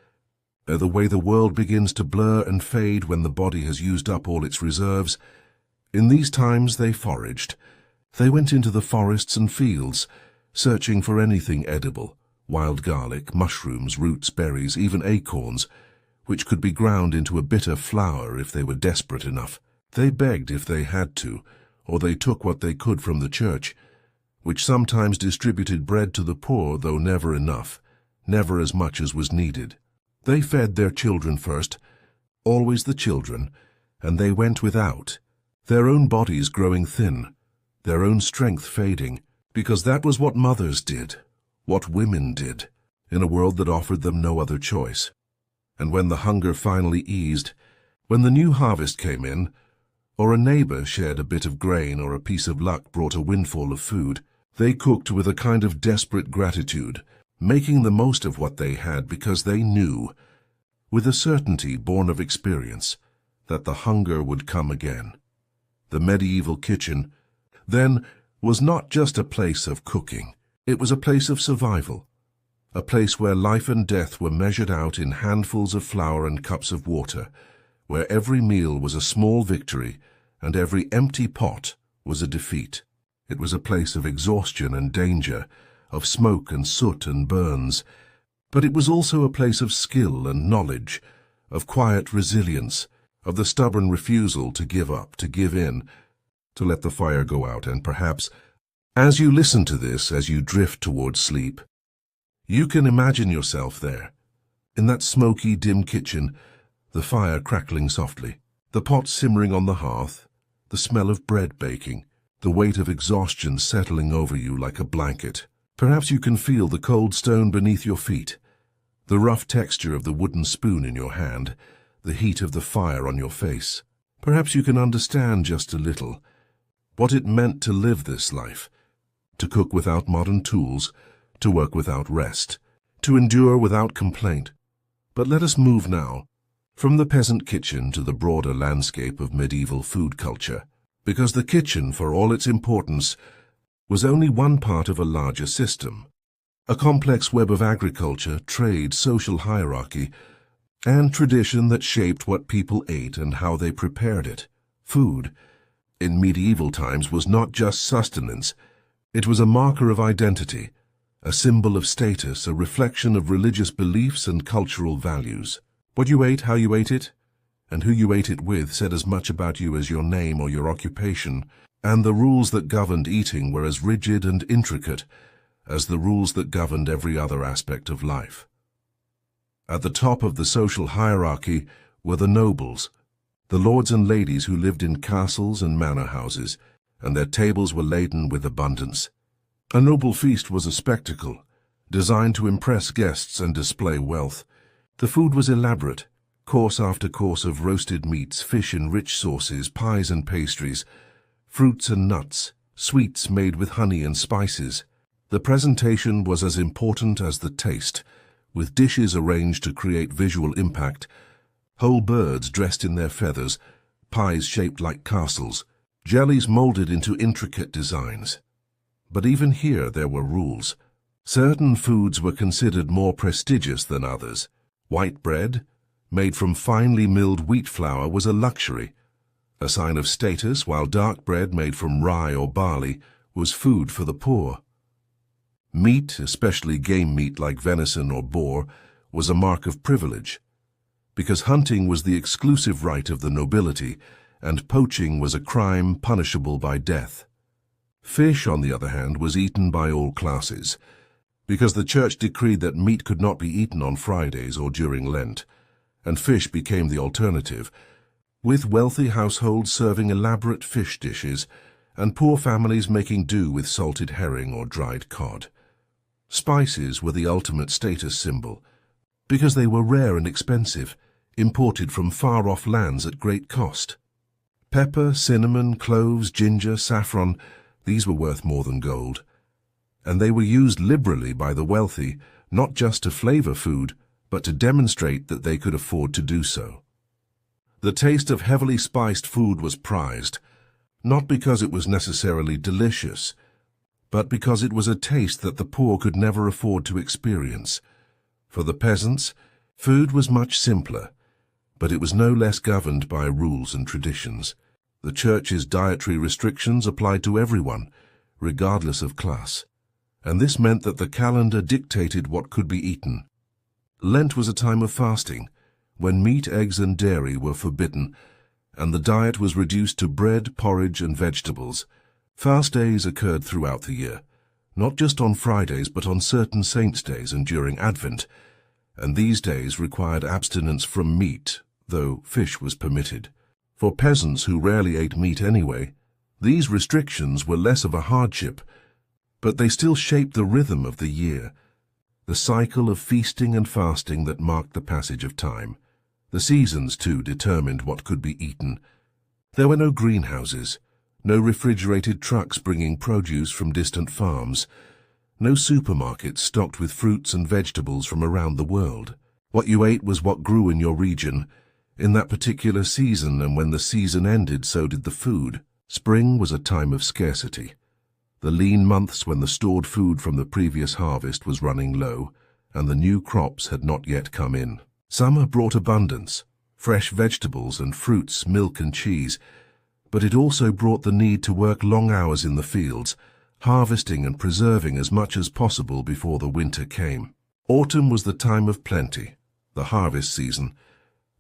the way the world begins to blur and fade when the body has used up all its reserves. In these times they foraged. They went into the forests and fields, searching for anything edible, wild garlic, mushrooms, roots, berries, even acorns, which could be ground into a bitter flour if they were desperate enough. They begged if they had to, or they took what they could from the church, which sometimes distributed bread to the poor, though never enough, never as much as was needed. They fed their children first, always the children, and they went without, their own bodies growing thin, their own strength fading, because that was what mothers did, what women did, in a world that offered them no other choice. And when the hunger finally eased, when the new harvest came in, or a neighbor shared a bit of grain or a piece of luck brought a windfall of food, they cooked with a kind of desperate gratitude, making the most of what they had because they knew, with a certainty born of experience, that the hunger would come again. The medieval kitchen then was not just a place of cooking. It was a place of survival, a place where life and death were measured out in handfuls of flour and cups of water, where every meal was a small victory and every empty pot was a defeat. It was a place of exhaustion and danger, of smoke and soot and burns, but it was also a place of skill and knowledge, of quiet resilience, of the stubborn refusal to give up, to give in, to let the fire go out. And perhaps, as you listen to this, as you drift towards sleep, you can imagine yourself there, in that smoky, dim kitchen, the fire crackling softly, the pot simmering on the hearth, the smell of bread baking, the weight of exhaustion settling over you like a blanket. Perhaps you can feel the cold stone beneath your feet, the rough texture of the wooden spoon in your hand, the heat of the fire on your face. Perhaps you can understand just a little what it meant to live this life, to cook without modern tools, to work without rest, to endure without complaint. But let us move now from the peasant kitchen to the broader landscape of medieval food culture, because the kitchen, for all its importance, was only one part of a larger system, a complex web of agriculture, trade, social hierarchy, and tradition that shaped what people ate and how they prepared it. Food, in medieval times, was not just sustenance. It was a marker of identity, a symbol of status, a reflection of religious beliefs and cultural values. What you ate, how you ate it, and who you ate it with said as much about you as your name or your occupation, and the rules that governed eating were as rigid and intricate as the rules that governed every other aspect of life. At the top of the social hierarchy were the nobles, the lords and ladies who lived in castles and manor houses, and their tables were laden with abundance. A noble feast was a spectacle, designed to impress guests and display wealth. The food was elaborate, course after course of roasted meats, fish in rich sauces, pies and pastries, fruits and nuts, sweets made with honey and spices. The presentation was as important as the taste, with dishes arranged to create visual impact, whole birds dressed in their feathers, pies shaped like castles, jellies molded into intricate designs. But even here there were rules. Certain foods were considered more prestigious than others. White bread, made from finely milled wheat flour, was a luxury, a sign of status, while dark bread made from rye or barley was food for the poor. Meat, especially game meat like venison or boar, was a mark of privilege, because hunting was the exclusive right of the nobility, and poaching was a crime punishable by death. Fish, on the other hand, was eaten by all classes, because the church decreed that meat could not be eaten on Fridays or during Lent, and fish became the alternative, with wealthy households serving elaborate fish dishes and poor families making do with salted herring or dried cod. Spices were the ultimate status symbol, because they were rare and expensive, imported from far-off lands at great cost. Pepper, cinnamon, cloves, ginger, saffron, these were worth more than gold, and they were used liberally by the wealthy, not just to flavor food, but to demonstrate that they could afford to do so. The taste of heavily spiced food was prized, not because it was necessarily delicious, but because it was a taste that the poor could never afford to experience. For the peasants, food was much simpler, but it was no less governed by rules and traditions. The church's dietary restrictions applied to everyone, regardless of class, and this meant that the calendar dictated what could be eaten. Lent was a time of fasting, when meat, eggs, and dairy were forbidden, and the diet was reduced to bread, porridge, and vegetables. Fast days occurred throughout the year, not just on Fridays, but on certain saints' days and during Advent, and these days required abstinence from meat, though fish was permitted. For peasants who rarely ate meat anyway, these restrictions were less of a hardship, but they still shaped the rhythm of the year, the cycle of feasting and fasting that marked the passage of time. The seasons, too, determined what could be eaten. There were no greenhouses, no refrigerated trucks bringing produce from distant farms, no supermarkets stocked with fruits and vegetables from around the world. What you ate was what grew in your region, in that particular season, and when the season ended, so did the food. Spring was a time of scarcity, the lean months when the stored food from the previous harvest was running low and the new crops had not yet come in. Summer brought abundance, fresh vegetables and fruits, milk and cheese, but it also brought the need to work long hours in the fields, harvesting and preserving as much as possible before the winter came. Autumn was the time of plenty, the harvest season,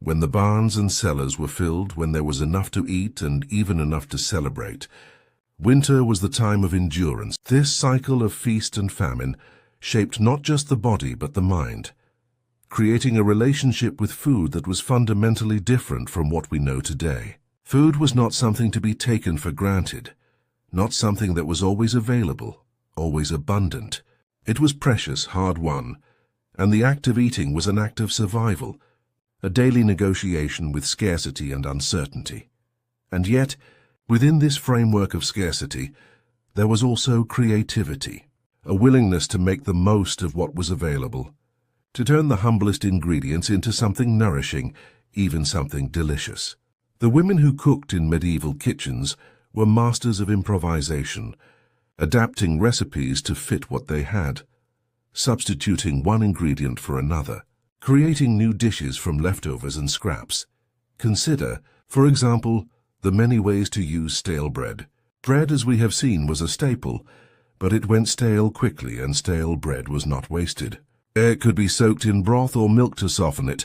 when the barns and cellars were filled, when there was enough to eat and even enough to celebrate. Winter was the time of endurance. This cycle of feast and famine shaped not just the body but the mind, creating a relationship with food that was fundamentally different from what we know today. Food was not something to be taken for granted, not something that was always available, always abundant. It was precious, hard-won, and the act of eating was an act of survival, a daily negotiation with scarcity and uncertainty. And yet, within this framework of scarcity, there was also creativity, a willingness to make the most of what was available, to turn the humblest ingredients into something nourishing, even something delicious. The women who cooked in medieval kitchens were masters of improvisation, adapting recipes to fit what they had, substituting one ingredient for another, creating new dishes from leftovers and scraps. Consider, for example, the many ways to use stale bread. Bread, as we have seen, was a staple, but it went stale quickly, and stale bread was not wasted. It could be soaked in broth or milk to soften it,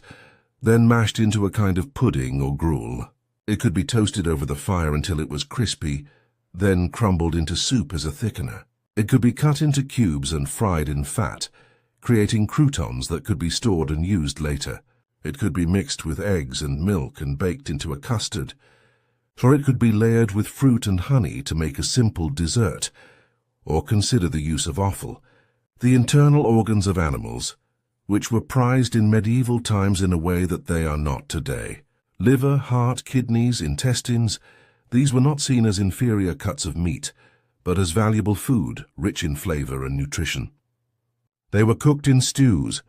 then mashed into a kind of pudding or gruel. It could be toasted over the fire until it was crispy, then crumbled into soup as a thickener. It could be cut into cubes and fried in fat, creating croutons that could be stored and used later. It could be mixed with eggs and milk and baked into a custard, or it could be layered with fruit and honey to make a simple dessert. Or consider the use of offal, the internal organs of animals, which were prized in medieval times in a way that they are not today. Liver, heart, kidneys, intestines, these were not seen as inferior cuts of meat, but as valuable food, rich in flavor and nutrition. They were cooked in stews,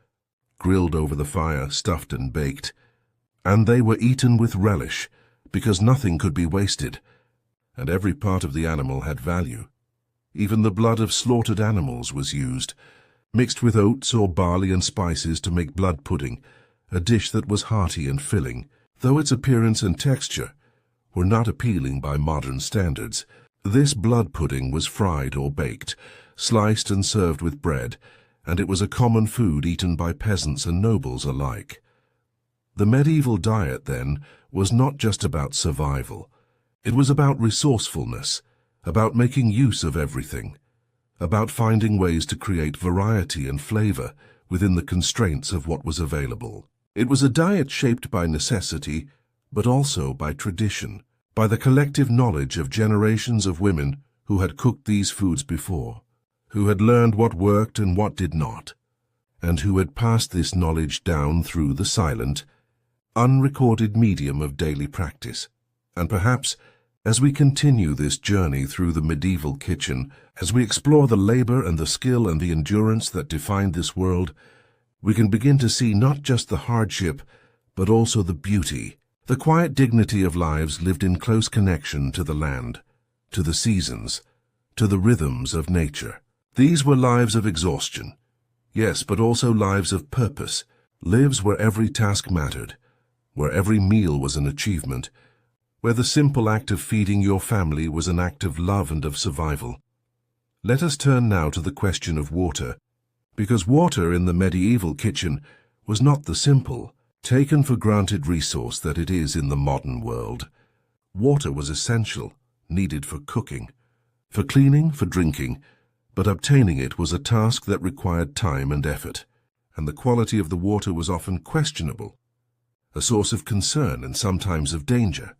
grilled over the fire, stuffed and baked, and they were eaten with relish, because nothing could be wasted, and every part of the animal had value. Even the blood of slaughtered animals was used, mixed with oats or barley and spices to make blood pudding, a dish that was hearty and filling. Though its appearance and texture were not appealing by modern standards, this blood pudding was fried or baked, sliced and served with bread, and it was a common food eaten by peasants and nobles alike. The medieval diet, then, was not just about survival. It was about resourcefulness, about making use of everything, about finding ways to create variety and flavor within the constraints of what was available. It was a diet shaped by necessity, but also by tradition, by the collective knowledge of generations of women who had cooked these foods before, who had learned what worked and what did not, and who had passed this knowledge down through the silent, unrecorded medium of daily practice. And perhaps, as we continue this journey through the medieval kitchen, as we explore the labor and the skill and the endurance that defined this world, we can begin to see not just the hardship, but also the beauty, the quiet dignity of lives lived in close connection to the land, to the seasons, to the rhythms of nature. These were lives of exhaustion, yes, but also lives of purpose, lives where every task mattered, where every meal was an achievement, where the simple act of feeding your family was an act of love and of survival. Let us turn now to the question of water, because water in the medieval kitchen was not the simple, taken for granted resource that it is in the modern world. Water was essential, needed for cooking, for cleaning, for drinking, but obtaining it was a task that required time and effort, and the quality of the water was often questionable, a source of concern and sometimes of danger.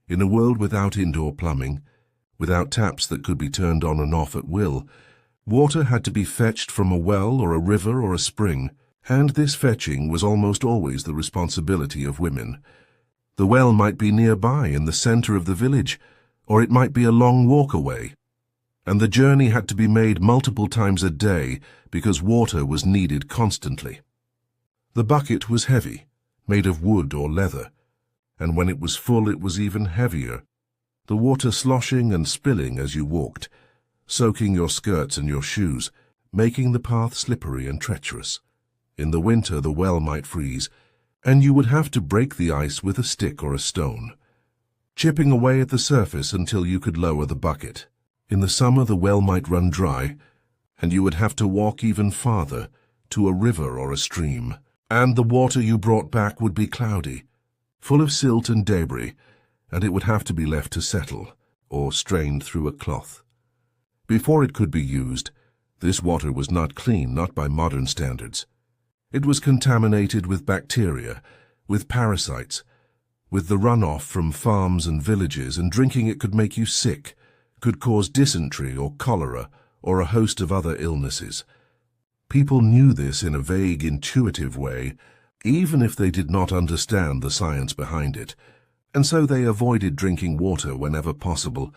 In a world without indoor plumbing, without taps that could be turned on and off at will, water had to be fetched from a well or a river or a spring, and this fetching was almost always the responsibility of women. The well might be nearby in the center of the village, or it might be a long walk away, and the journey had to be made multiple times a day because water was needed constantly. The bucket was heavy, made of wood or leather, and when it was full it was even heavier. the water sloshing and spilling as you walked, soaking your skirts and your shoes, making the path slippery and treacherous. In the winter, the well might freeze, and you would have to break the ice with a stick or a stone, chipping away at the surface until you could lower the bucket. In the summer, the well might run dry, and you would have to walk even farther to a river or a stream, and the water you brought back would be cloudy, full of silt and debris, and it would have to be left to settle or strained through a cloth. Before it could be used, this water was not clean, not by modern standards. It was contaminated with bacteria, with parasites, with the runoff from farms and villages, and drinking it could make you sick, could cause dysentery or cholera or a host of other illnesses. People knew this in a vague, intuitive way, even if they did not understand the science behind it, and so they avoided drinking water whenever possible,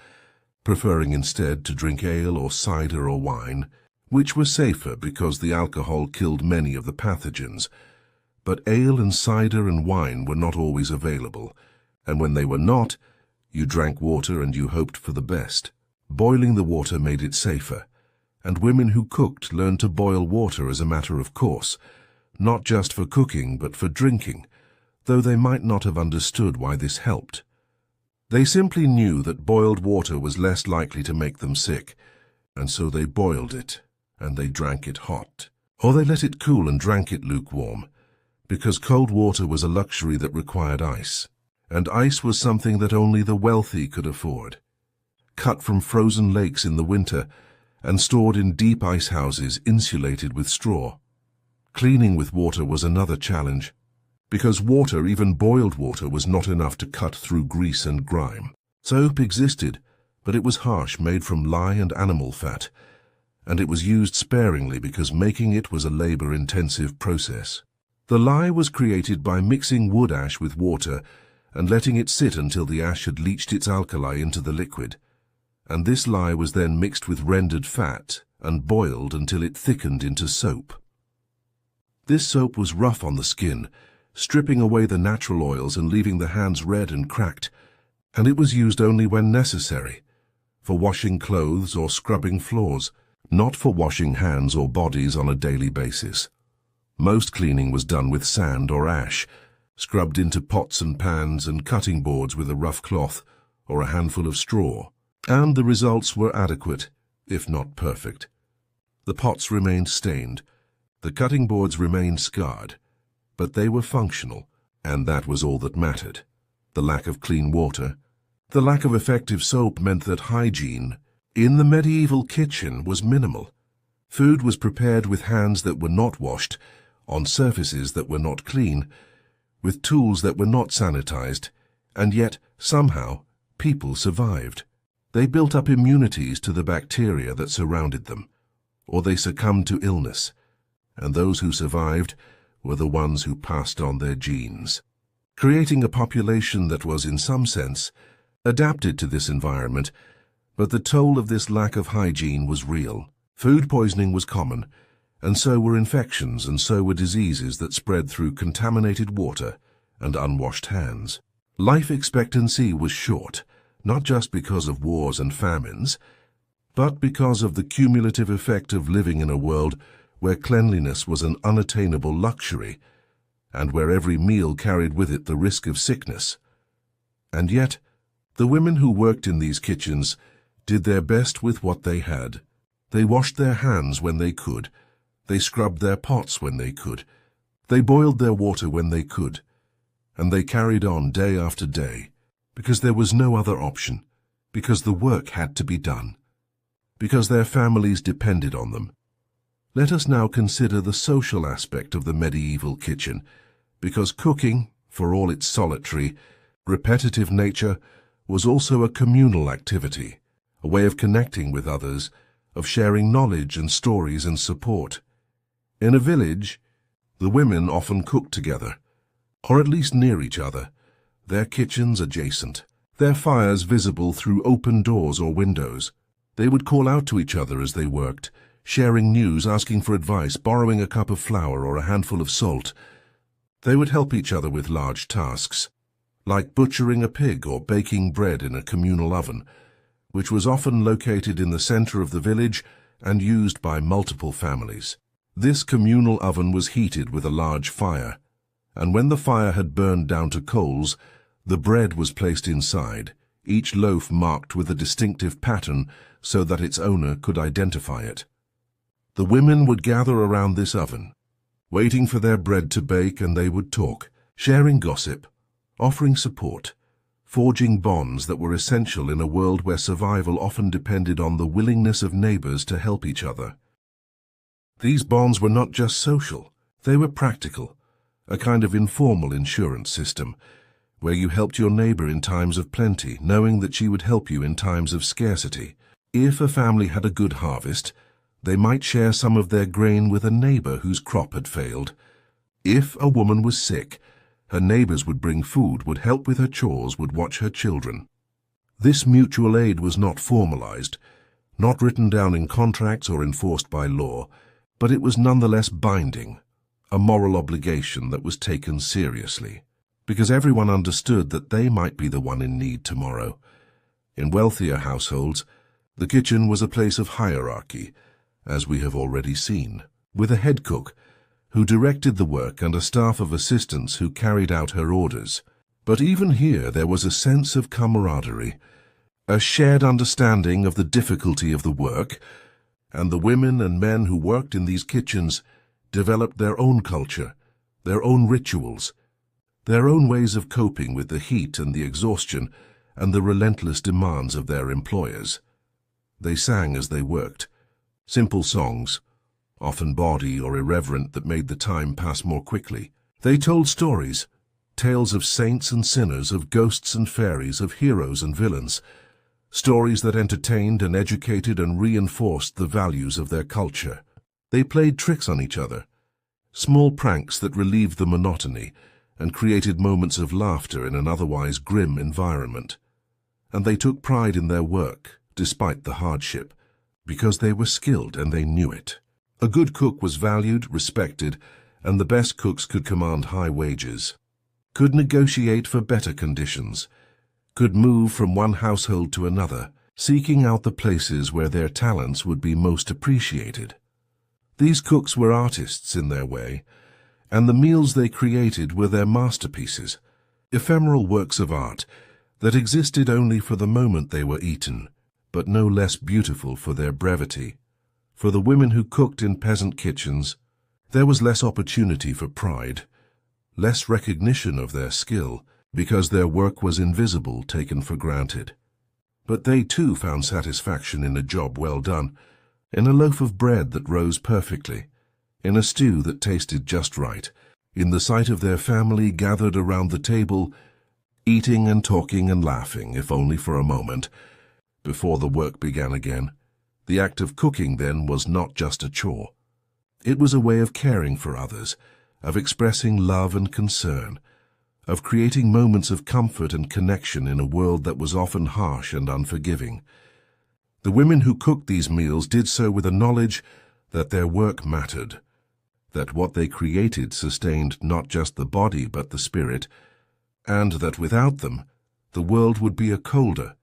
preferring instead to drink ale or cider or wine, which was safer because the alcohol killed many of the pathogens. But ale and cider and wine were not always available, and when they were not, you drank water and you hoped for the best. Boiling the water made it safer, and women who cooked learned to boil water as a matter of course, not just for cooking but for drinking, though they might not have understood why this helped. They simply knew that boiled water was less likely to make them sick, and so they boiled it, and they drank it hot. Or they let it cool and drank it lukewarm, because cold water was a luxury that required ice, and ice was something that only the wealthy could afford. Cut from frozen lakes in the winter and stored in deep ice houses insulated with straw. Cleaning with water was another challenge, because water, even boiled water, was not enough to cut through grease and grime. Soap existed, but it was harsh, made from lye and animal fat, and it was used sparingly because making it was a labor-intensive process. The lye was created by mixing wood ash with water and letting it sit until the ash had leached its alkali into the liquid, and this lye was then mixed with rendered fat and boiled until it thickened into soap. This soap was rough on the skin, stripping away the natural oils and leaving the hands red and cracked, and it was used only when necessary, for washing clothes or scrubbing floors, not for washing hands or bodies on a daily basis. Most cleaning was done with sand or ash, scrubbed into pots and pans and cutting boards with a rough cloth or a handful of straw, and the results were adequate, if not perfect. The pots remained stained, the cutting boards remained scarred, but they were functional, and that was all that mattered. The lack of clean water, the lack of effective soap meant that hygiene in the medieval kitchen was minimal. Food was prepared with hands that were not washed, on surfaces that were not clean, with tools that were not sanitized, and yet, somehow, people survived. They built up immunities to the bacteria that surrounded them, or they succumbed to illness, and those who survived were the ones who passed on their genes, creating a population that was, in some sense, adapted to this environment. But the toll of this lack of hygiene was real. Food poisoning was common, and so were infections, and so were diseases that spread through contaminated water and unwashed hands. Life expectancy was short, not just because of wars and famines, but because of the cumulative effect of living in a world where cleanliness was an unattainable luxury, and where every meal carried with it the risk of sickness. And yet, the women who worked in these kitchens did their best with what they had. They washed their hands when they could. They scrubbed their pots when they could. They boiled their water when they could. And they carried on day after day, because there was no other option, because the work had to be done, because their families depended on them. Let us now consider the social aspect of the medieval kitchen, because cooking, for all its solitary, repetitive nature, was also a communal activity, a way of connecting with others, of sharing knowledge and stories and support. In a village, the women often cooked together, or at least near each other, their kitchens adjacent, their fires visible through open doors or windows. They would call out to each other as they worked, sharing news, asking for advice, borrowing a cup of flour or a handful of salt. They would help each other with large tasks, like butchering a pig or baking bread in a communal oven, which was often located in the center of the village and used by multiple families. This communal oven was heated with a large fire, and when the fire had burned down to coals, the bread was placed inside, each loaf marked with a distinctive pattern so that its owner could identify it. The women would gather around this oven, waiting for their bread to bake, and they would talk, sharing gossip, offering support, forging bonds that were essential in a world where survival often depended on the willingness of neighbors to help each other. These bonds were not just social, they were practical, a kind of informal insurance system, where you helped your neighbor in times of plenty, knowing that she would help you in times of scarcity. If a family had a good harvest, they might share some of their grain with a neighbor whose crop had failed. If a woman was sick, her neighbors would bring food, would help with her chores, would watch her children. This mutual aid was not formalized, not written down in contracts or enforced by law, but it was nonetheless binding, a moral obligation that was taken seriously, because everyone understood that they might be the one in need tomorrow. In wealthier households, the kitchen was a place of hierarchy, as we have already seen, with a head cook who directed the work and a staff of assistants who carried out her orders. But even here there was a sense of camaraderie, a shared understanding of the difficulty of the work, and the women and men who worked in these kitchens developed their own culture, their own rituals, their own ways of coping with the heat and the exhaustion and the relentless demands of their employers. They sang as they worked, simple songs, often bawdy or irreverent, that made the time pass more quickly. They told stories, tales of saints and sinners, of ghosts and fairies, of heroes and villains, stories that entertained and educated and reinforced the values of their culture. They played tricks on each other, small pranks that relieved the monotony and created moments of laughter in an otherwise grim environment. And they took pride in their work, despite the hardship, because they were skilled and they knew it. A good cook was valued, respected, and the best cooks could command high wages, could negotiate for better conditions, could move from one household to another, seeking out the places where their talents would be most appreciated. These cooks were artists in their way, and the meals they created were their masterpieces, ephemeral works of art that existed only for the moment they were eaten, but no less beautiful for their brevity. For the women who cooked in peasant kitchens, there was less opportunity for pride, less recognition of their skill, because their work was invisible, taken for granted. But they too found satisfaction in a job well done, in a loaf of bread that rose perfectly, in a stew that tasted just right, in the sight of their family gathered around the table, eating and talking and laughing, if only for a moment, before the work began again. The act of cooking, then, was not just a chore. It was a way of caring for others, of expressing love and concern, of creating moments of comfort and connection in a world that was often harsh and unforgiving. The women who cooked these meals did so with a knowledge that their work mattered, that what they created sustained not just the body but the spirit, and that without them the world would be a colder,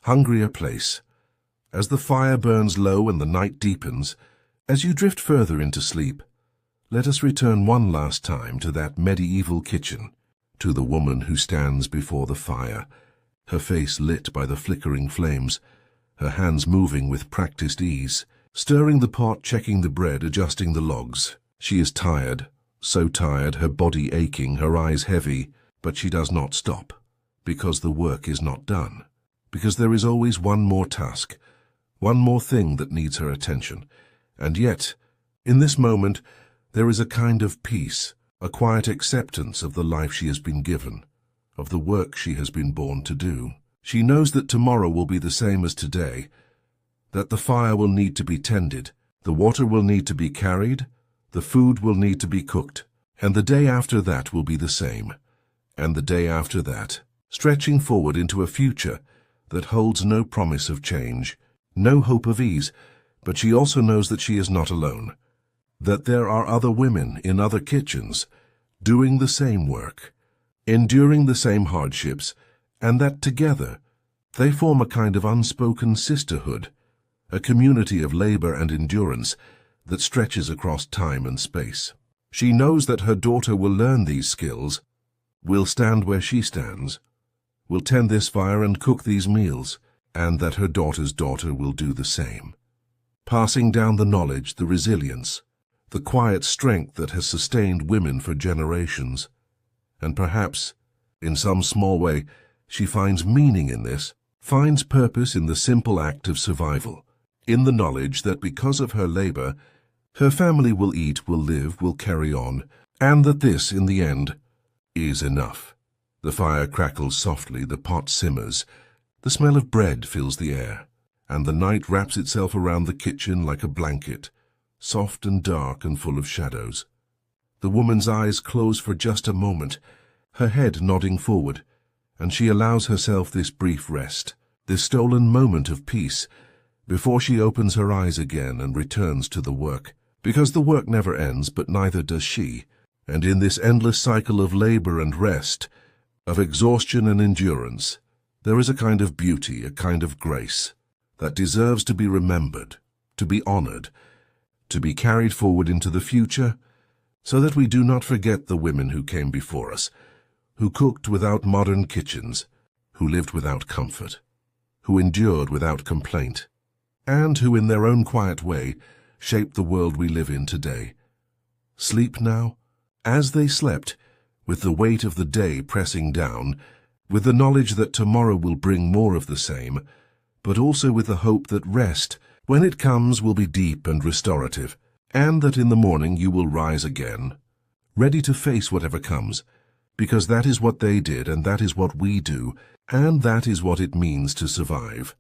hungrier place. As the fire burns low and the night deepens, as you drift further into sleep, let us return one last time to that medieval kitchen, to the woman who stands before the fire, her face lit by the flickering flames, her hands moving with practiced ease, stirring the pot, checking the bread, adjusting the logs. She is tired, so tired, her body aching, her eyes heavy, but she does not stop, because the work is not done, because there is always one more task, one more thing that needs her attention. And yet, in this moment, there is a kind of peace, a quiet acceptance of the life she has been given, of the work she has been born to do. She knows that tomorrow will be the same as today, that the fire will need to be tended, the water will need to be carried, the food will need to be cooked, and the day after that will be the same, and the day after that, stretching forward into a future that holds no promise of change, no hope of ease. But she also knows that she is not alone, that there are other women in other kitchens doing the same work, enduring the same hardships, and that together they form a kind of unspoken sisterhood, a community of labor and endurance that stretches across time and space. She knows that her daughter will learn these skills, will stand where she stands, will tend this fire and cook these meals, and that her daughter's daughter will do the same, passing down the knowledge, the resilience, the quiet strength that has sustained women for generations. And perhaps, in some small way, she finds meaning in this, finds purpose in the simple act of survival, in the knowledge that because of her labor, her family will eat, will live, will carry on, and that this, in the end, is enough. The fire crackles softly, the pot simmers, the smell of bread fills the air, and the night wraps itself around the kitchen like a blanket, soft and dark and full of shadows. The woman's eyes close for just a moment, her head nodding forward, and she allows herself this brief rest, this stolen moment of peace, before she opens her eyes again and returns to the work. Because the work never ends, but neither does she, and in this endless cycle of labor and rest, of exhaustion and endurance, there is a kind of beauty, a kind of grace, that deserves to be remembered, to be honored, to be carried forward into the future, so that we do not forget the women who came before us, who cooked without modern kitchens, who lived without comfort, who endured without complaint, and who in their own quiet way shaped the world we live in today. Sleep now, as they slept, with the weight of the day pressing down, with the knowledge that tomorrow will bring more of the same, but also with the hope that rest, when it comes, will be deep and restorative, and that in the morning you will rise again, ready to face whatever comes, because that is what they did, and that is what we do, and that is what it means to survive.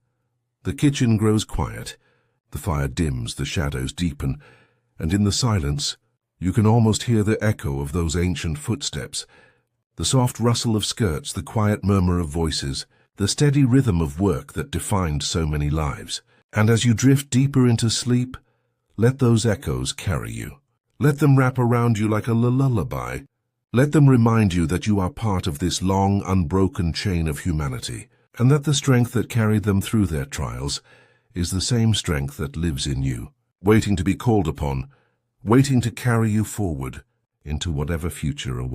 The kitchen grows quiet, the fire dims, the shadows deepen, and in the silence you can almost hear the echo of those ancient footsteps, the soft rustle of skirts, the quiet murmur of voices, the steady rhythm of work that defined so many lives. And as you drift deeper into sleep, let those echoes carry you. Let them wrap around you like a lullaby. Let them remind you that you are part of this long, unbroken chain of humanity, and that the strength that carried them through their trials is the same strength that lives in you, waiting to be called upon, waiting to carry you forward into whatever future awaits.